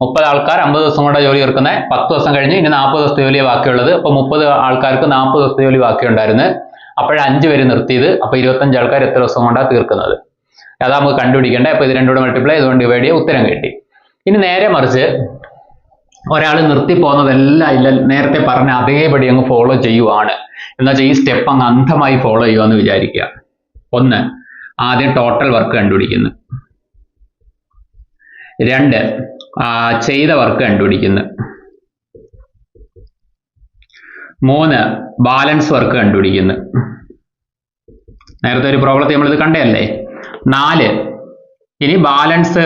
30 ആൾക്കാർ 50 ദിവസം കൊണ്ട് ജോലി തീർക്കുന്നത്. 10 ദിവസം കഴിഞ്ഞ് ഇനി 40 ദിവസത്തെ ജോലിയാണ് ബാക്കിയുള്ളത്. അപ്പൊ 30 ആൾക്കാർക്ക് 40 ദിവസത്തെ ജോലി ബാക്കിയുണ്ടായിരുന്നു. അപ്പോഴാണ് 5 പേര് നിർത്തിയത്. അപ്പൊ 25 ആൾക്കാർ എത്ര ദിവസം കൊണ്ടാണ് തീർക്കുന്നത്? അതാ നമുക്ക് കണ്ടുപിടിക്കേണ്ടത്. അപ്പൊ ഇത് രണ്ടും കൂടെ മൾട്ടിപ്ലൈ ചെയ്തുകൊണ്ട് ഡിവൈഡ് ചെയ്യുക, ഉത്തരം കിട്ടി. ഇനി നേരെ മറിച്ച് ഒരാൾ നിർത്തി പോകുന്നതെല്ലാം ഇല്ല, നേരത്തെ പറഞ്ഞ അതേപടി അങ്ങ് ഫോളോ ചെയ്യുവാണ് എന്നുവെച്ചാൽ ഈ സ്റ്റെപ്പ് അങ്ങ് അന്ധമായി ഫോളോ ചെയ്യുവാന്ന് വിചാരിക്കുക. 1, ആദ്യം ടോട്ടൽ വർക്ക് കണ്ടുപിടിക്കുന്നു. 2, ചെയ്ത വർക്ക് കണ്ടുപിടിക്കുന്നു. 3, ബാലൻസ് വർക്ക് കണ്ടുപിടിക്കുന്നു. നേരത്തെ ഒരു പ്രോബ്ലത്തിൽ നമ്മളിത് കണ്ടതല്ലേ. 4, ഇനി ബാലൻസ്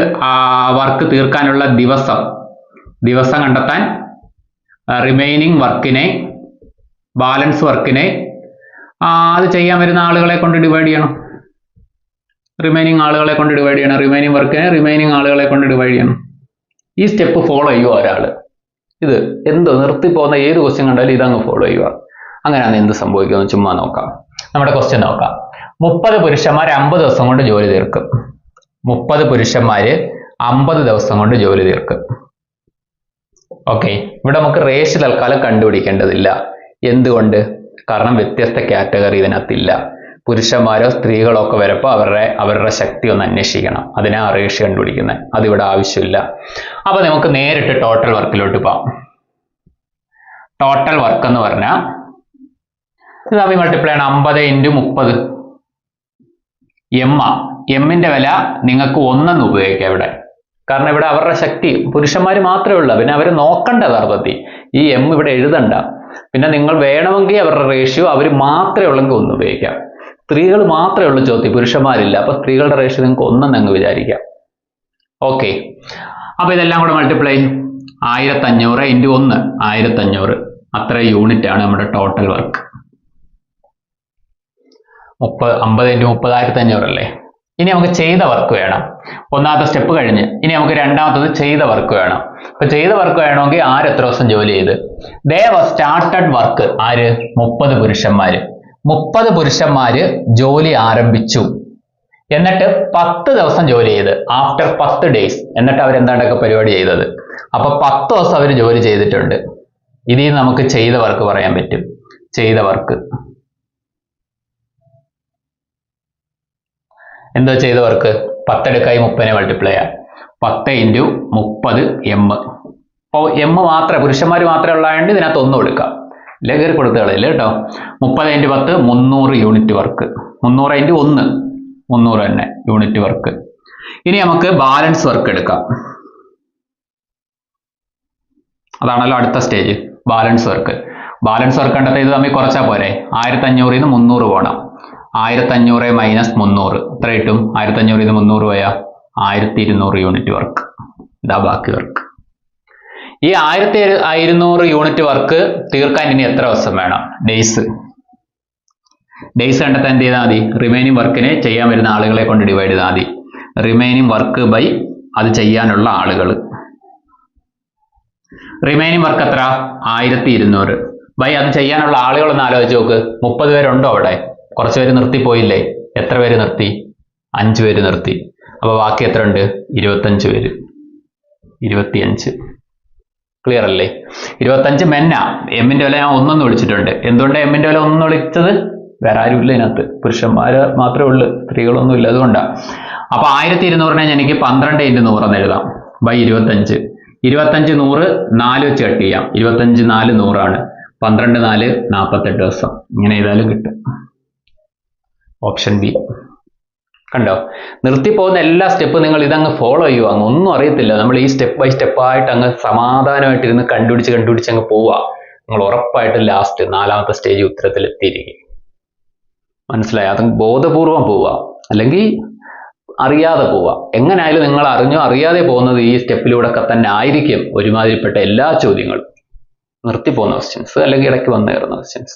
വർക്ക് തീർക്കാനുള്ള ദിവസം കണ്ടെത്താൻ റിമൈനിങ് വർക്കിനെ, ബാലൻസ് വർക്കിനെ അത് ചെയ്യാൻ വരുന്ന ആളുകളെ കൊണ്ട് ഡിവൈഡ് ചെയ്യണം. റിമൈനിങ് ആളുകളെ കൊണ്ട് ഡിവൈഡ് ചെയ്യണം. റിമൈനിങ് വർക്കിനെ റിമൈനിങ് ആളുകളെ കൊണ്ട് ഡിവൈഡ് ചെയ്യണം. ഈ സ്റ്റെപ്പ് ഫോളോ ചെയ്യുക ഒരാൾ. ഇത് നിർത്തി പോകുന്ന ഏത് ക്വസ്റ്റ്യൻ കണ്ടാലും ഇതങ്ങ് ഫോളോ ചെയ്യുക. അങ്ങനെയാണ് എന്ത് സംഭവിക്കുമെന്ന് ചുമ്മാ നോക്കാം. നമ്മുടെ ക്വസ്റ്റ്യൻ നോക്കാം. 30 പുരുഷന്മാർ 50 ദിവസം കൊണ്ട് ജോലി തീർക്കും. 30 പുരുഷന്മാർ 50 ദിവസം കൊണ്ട് ജോലി തീർക്കും. ഓക്കെ, ഇവിടെ നമുക്ക് റേഷ്യോ തൽക്കാലം കണ്ടുപിടിക്കേണ്ടതില്ല. എന്തുകൊണ്ട്? കാരണം വ്യത്യസ്ത കാറ്റഗറി ഇതിനകത്തില്ല. പുരുഷന്മാരോ സ്ത്രീകളോ ഒക്കെ വരുമ്പോൾ അവരുടെ ശക്തി ഒന്ന് അന്വേഷിക്കണം. അതിനാ റേഷ്യോ കണ്ടുപിടിക്കുന്നത്. അതിവിടെ ആവശ്യമില്ല. അപ്പൊ നമുക്ക് നേരിട്ട് ടോട്ടൽ വർക്കിലോട്ട് പോകാം. ടോട്ടൽ വർക്ക് എന്ന് പറഞ്ഞാൽ ഇത് തമ്മിൽ മൾട്ടിപ്ലൈ ആണ്. 50 × 30 എമ്മിന്റെ വില നിങ്ങൾക്ക് 1 ഉപയോഗിക്കാം ഇവിടെ. കാരണം ഇവിടെ അവരുടെ ശക്തി പുരുഷന്മാർ മാത്രമേ ഉള്ളൂ. പിന്നെ അവർ നോക്കണ്ട യഥാർത്ഥത്തിൽ ഈ എം ഇവിടെ എഴുതണ്ട. പിന്നെ നിങ്ങൾ വേണമെങ്കിൽ അവരുടെ റേഷ്യോ അവർ മാത്രമേ ഉള്ളെങ്കിൽ 1 ഉപയോഗിക്കാം. സ്ത്രീകൾ മാത്രമേ ഉള്ളൂ ചോദ്യം, പുരുഷന്മാരില്ല. അപ്പൊ സ്ത്രീകളുടെ റേഷ്യോ നിങ്ങൾക്ക് 1 എന്ന് വിചാരിക്കാം. ഓക്കെ, അപ്പൊ ഇതെല്ലാം കൂടെ മൾട്ടിപ്ലൈ 1500 × 1 1500. അത്ര യൂണിറ്റ് ആണ് നമ്മുടെ ടോട്ടൽ വർക്ക്. 50 × 30 1500 അല്ലേ. ഇനി നമുക്ക് ചെയ്ത വർക്ക് വേണം. ഒന്നാമത്തെ സ്റ്റെപ്പ് കഴിഞ്ഞ് ഇനി നമുക്ക് രണ്ടാമത്തത് ചെയ്ത വർക്ക് വേണം. അപ്പൊ ചെയ്ത വർക്ക് വേണമെങ്കിൽ ആര് എത്ര ദിവസം ജോലി ചെയ്ത്? ദേ സ്റ്റാർട്ടഡ് വർക്ക്. ആര്? 30 പുരുഷന്മാര്. 30 പുരുഷന്മാര് ജോലി ആരംഭിച്ചു. എന്നിട്ട് 10 ദിവസം ജോലി ചെയ്ത്, ആഫ്റ്റർ 10 days. എന്നിട്ട് അവരെന്താണ്ടൊക്കെ പരിപാടി ചെയ്തത്. അപ്പൊ 10 ദിവസം അവർ ജോലി ചെയ്തിട്ടുണ്ട്. ഇതിൽ നമുക്ക് ചെയ്ത വർക്ക് പറയാൻ പറ്റും. ചെയ്ത വർക്ക് എന്തോ ചെയ്ത വർക്ക്? 10 എടുക്കായി 30 മൾട്ടിപ്ലൈ ചെയ്യാം. 10 × 30 m. അപ്പോൾ m മാത്രമേ, പുരുഷന്മാർ മാത്രമേ ഉള്ളതുകൊണ്ട് ഇതിനകത്ത് 1 കൊടുക്കാം. ഇല്ല കയറി കൊടുത്ത് കളയില്ല കേട്ടോ. 30 × 10 300 യൂണിറ്റ് വർക്ക്. 300 × 1 300 തന്നെ യൂണിറ്റ് വർക്ക്. ഇനി നമുക്ക് ബാലൻസ് വർക്ക് എടുക്കാം. അതാണല്ലോ അടുത്ത stage, balance work. Balance work കണ്ടെത്തി ഇത് തമ്മിൽ കുറച്ചാൽ പോരെ. 1500 ൽ നിന്ന് 300 പോകണം. 1500 - 300 എത്ര കിട്ടും? 1500 ൽ നിന്ന് 300 പോയാൽ 1200 യൂണിറ്റ് വർക്ക്. ഇതാ ബാക്കി വർക്ക്. ഈ 1200 യൂണിറ്റ് വർക്ക് തീർക്കാൻ ഇനി എത്ര ദിവസം വേണം? ഡേയ്സ്. ഡേയ്സ് കണ്ടെത്താൻ എന്ത് ചെയ്താൽ മതി? റിമൈനിങ് വർക്കിനെ ചെയ്യാൻ വരുന്ന ആളുകളെ കൊണ്ട് ഡിവൈഡ് ചെയ്താൽ മതി. റിമൈനിങ് വർക്ക് ബൈ അത് ചെയ്യാനുള്ള ആളുകൾ. റിമൈനിങ് വർക്ക് എത്ര? 1200 ബൈ അത് ചെയ്യാനുള്ള ആളുകളൊന്ന് ആലോചിച്ച് നോക്ക്. 30 പേരുണ്ടോ അവിടെ? കുറച്ച് പേര് നിർത്തിപ്പോയില്ലേ? എത്ര പേര് നിർത്തി? 5 പേര് നിർത്തി. അപ്പൊ ബാക്കി എത്ര ഉണ്ട്? 25 പേര്. 25. ക്ലിയർ അല്ലേ? 25 മെന്നാ. എമ്മിന്റെ വില ഞാൻ 1 വിളിച്ചിട്ടുണ്ട്. എന്തുകൊണ്ട് എമ്മിന്റെ വില 1 വിളിച്ചത്? വേറെ ആരും ഇല്ല ഇതിനകത്ത്, പുരുഷന്മാര് മാത്രമേ ഉള്ളൂ, സ്ത്രീകളൊന്നും ഇല്ല, അതുകൊണ്ടാണ്. അപ്പൊ 1200 എനിക്ക് 12 × 100 എന്ന് എഴുതാം. ബൈ 25. 25 100 4 വെച്ച് കട്ട് ചെയ്യാം. 25 4 100 12 4 48 ദിവസം. ഇങ്ങനെ ചെയ്താലും കിട്ടും. Option B. കണ്ടോ? നിർത്തിപ്പോകുന്ന എല്ലാ സ്റ്റെപ്പും നിങ്ങൾ ഇതങ്ങ് ഫോളോ ചെയ്യുക. അങ്ങ് ഒന്നും അറിയത്തില്ല. നമ്മൾ ഈ സ്റ്റെപ്പ് ബൈ സ്റ്റെപ്പായിട്ട് അങ്ങ് സമാധാനമായിട്ടിരുന്ന് കണ്ടുപിടിച്ച് അങ്ങ് പോവുക. നിങ്ങൾ ഉറപ്പായിട്ടും ലാസ്റ്റ് 4ാമത്തെ സ്റ്റേജ് ഉത്തരത്തിൽ എത്തിയിരിക്കും. മനസ്സിലായി? അത് ബോധപൂർവം പോവുക, അല്ലെങ്കിൽ അറിയാതെ പോവുക. എങ്ങനെയായാലും നിങ്ങൾ അറിഞ്ഞോ അറിയാതെ പോകുന്നത് ഈ സ്റ്റെപ്പിലൂടെ ഒക്കെ തന്നെ ആയിരിക്കും ഒരുമാതിരിപ്പെട്ട എല്ലാ ചോദ്യങ്ങളും. നിർത്തിപ്പോകുന്ന ക്വസ്റ്റ്യൻസ് അല്ലെങ്കിൽ ഇടയ്ക്ക് വന്നു കയറുന്ന ക്വസ്റ്റ്യൻസ്.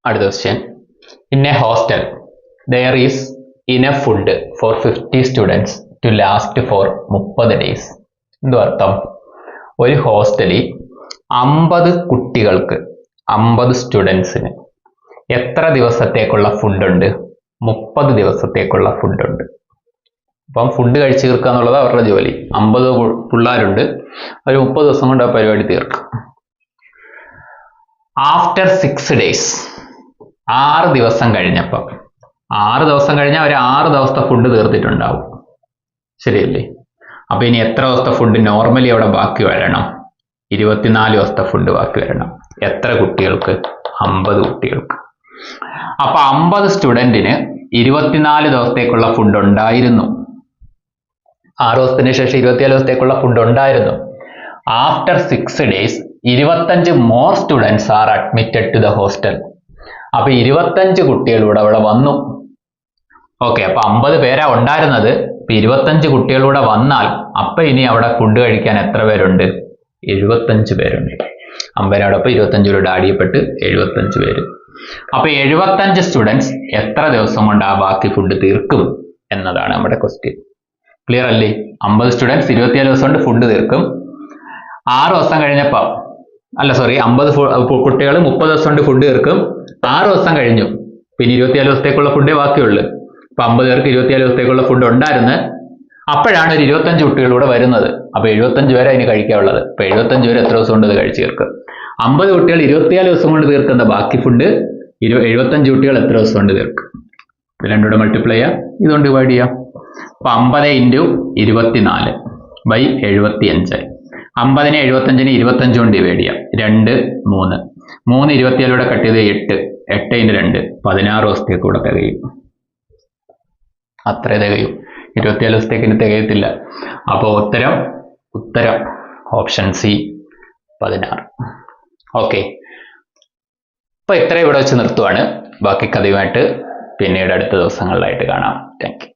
അടുത്ത question. In A hostel there is enough food for 50 students to last for 30 days. എന്തു അർത്ഥം? ഒരു ഹോസ്റ്റലിൽ 50 കുട്ടികൾക്ക്, 50 സ്റ്റുഡൻസിന് എത്ര ദിവസത്തേക്കുള്ള ഫുഡുണ്ട്? 30 ദിവസത്തേക്കുള്ള ഫുഡുണ്ട്. അപ്പം ഫുഡ് കഴിച്ചു തീർക്കുക എന്നുള്ളത് അവരുടെ ജോലി. 50 പിള്ളേരുണ്ട്, അവർ 30 ദിവസം കൊണ്ട് ആ പരിപാടി തീർക്കും. ആഫ്റ്റർ 6 days, 6 ദിവസം കഴിഞ്ഞപ്പം, 6 ദിവസം കഴിഞ്ഞാൽ അവർ 6 ദിവസത്തെ ഫുഡ് തീർത്തിട്ടുണ്ടാവും. ശരിയല്ലേ? അപ്പൊ ഇനി എത്ര ദിവസത്തെ ഫുഡ് നോർമലി അവിടെ ബാക്കി വരണം? 24 ദിവസത്തെ ഫുഡ് ബാക്കി വരണം. എത്ര കുട്ടികൾക്ക്? 50 കുട്ടികൾക്ക്. അപ്പൊ 50 സ്റ്റുഡന്റിന് 24 ദിവസത്തേക്കുള്ള ഫുഡ് ഉണ്ടായിരുന്നു. 6 ദിവസത്തിന് ശേഷം 24 ദിവസത്തേക്കുള്ള ഫുഡ് ഉണ്ടായിരുന്നു. After 6 days 25 more students are admitted to the hostel. അപ്പൊ 25 കുട്ടികളൂടെ അവിടെ വന്നു. ഓക്കെ, അപ്പൊ 50 പേരാ ഉണ്ടായിരുന്നത്. ഇപ്പൊ 25 കുട്ടികളൂടെ വന്നാൽ അപ്പൊ ഇനി അവിടെ ഫുഡ് കഴിക്കാൻ എത്ര പേരുണ്ട്? 75 പേരുണ്ട്. 50 25 ആഡ് ചെയ്യപ്പെട്ട് 75 പേര്. അപ്പൊ 75 സ്റ്റുഡൻസ് എത്ര ദിവസം കൊണ്ട് ആ ബാക്കി ഫുഡ് തീർക്കും എന്നതാണ് നമ്മുടെ ക്വസ്റ്റ്യൻ. ക്ലിയർ അല്ലേ? 50 സ്റ്റുഡൻസ് 24 ദിവസം കൊണ്ട് ഫുഡ് തീർക്കും. 6 ദിവസം കഴിഞ്ഞപ്പോ, 50 കുട്ടികൾ 30 ദിവസം കൊണ്ട് ഫുഡ് തീർക്കും. 6 ദിവസം കഴിഞ്ഞു, പിന്നെ 24 ദിവസത്തേക്കുള്ള ഫുഡേ ബാക്കിയുള്ളു. അപ്പൊ 50 പേർക്ക് 24 ദിവസത്തേക്കുള്ള ഫുഡ് ഉണ്ടായിരുന്നു. അപ്പോഴാണ് ഒരു 25 കുട്ടികളൂടെ വരുന്നത്. അപ്പൊ 75 പേരെ അതിന് കഴിക്കാനുള്ളത്. അപ്പൊ 75 പേര് എത്ര ദിവസം കൊണ്ട് അത് കഴിച്ചു തീർക്കും? 50 കുട്ടികൾ 24 ദിവസം കൊണ്ട് തീർക്കുന്ന ബാക്കി ഫുഡ് 75 കുട്ടികൾ എത്ര ദിവസം കൊണ്ട് തീർക്കും? ഇത് രണ്ടും കൂടെ മൾട്ടിപ്ലൈ ചെയ്യാം, ഇതുകൊണ്ട് ഡിവൈഡ് ചെയ്യാം. അപ്പൊ 50 × 24 ബൈ 75. 50നെ 75നെ 25 കൊണ്ട് ഡിവൈഡ് ചെയ്യാം. 2 3 3 24 കട്ട് ചെയ്ത് 8 8 × 2 16 ദിവസത്തേക്ക് കൂടെ തികയും. അത്രേ തികയും. 24 ദിവസത്തേക്ക് ഇനി തികയത്തില്ല. അപ്പോൾ ഉത്തരം ഓപ്ഷൻ സി 16. ഓക്കെ, അപ്പൊ ഇത്രയും ഇവിടെ വെച്ച് നിർത്തുവാണ്. ബാക്കി കഥയുമായിട്ട് പിന്നീട് അടുത്ത ദിവസങ്ങളിലായിട്ട് കാണാം. Thank you.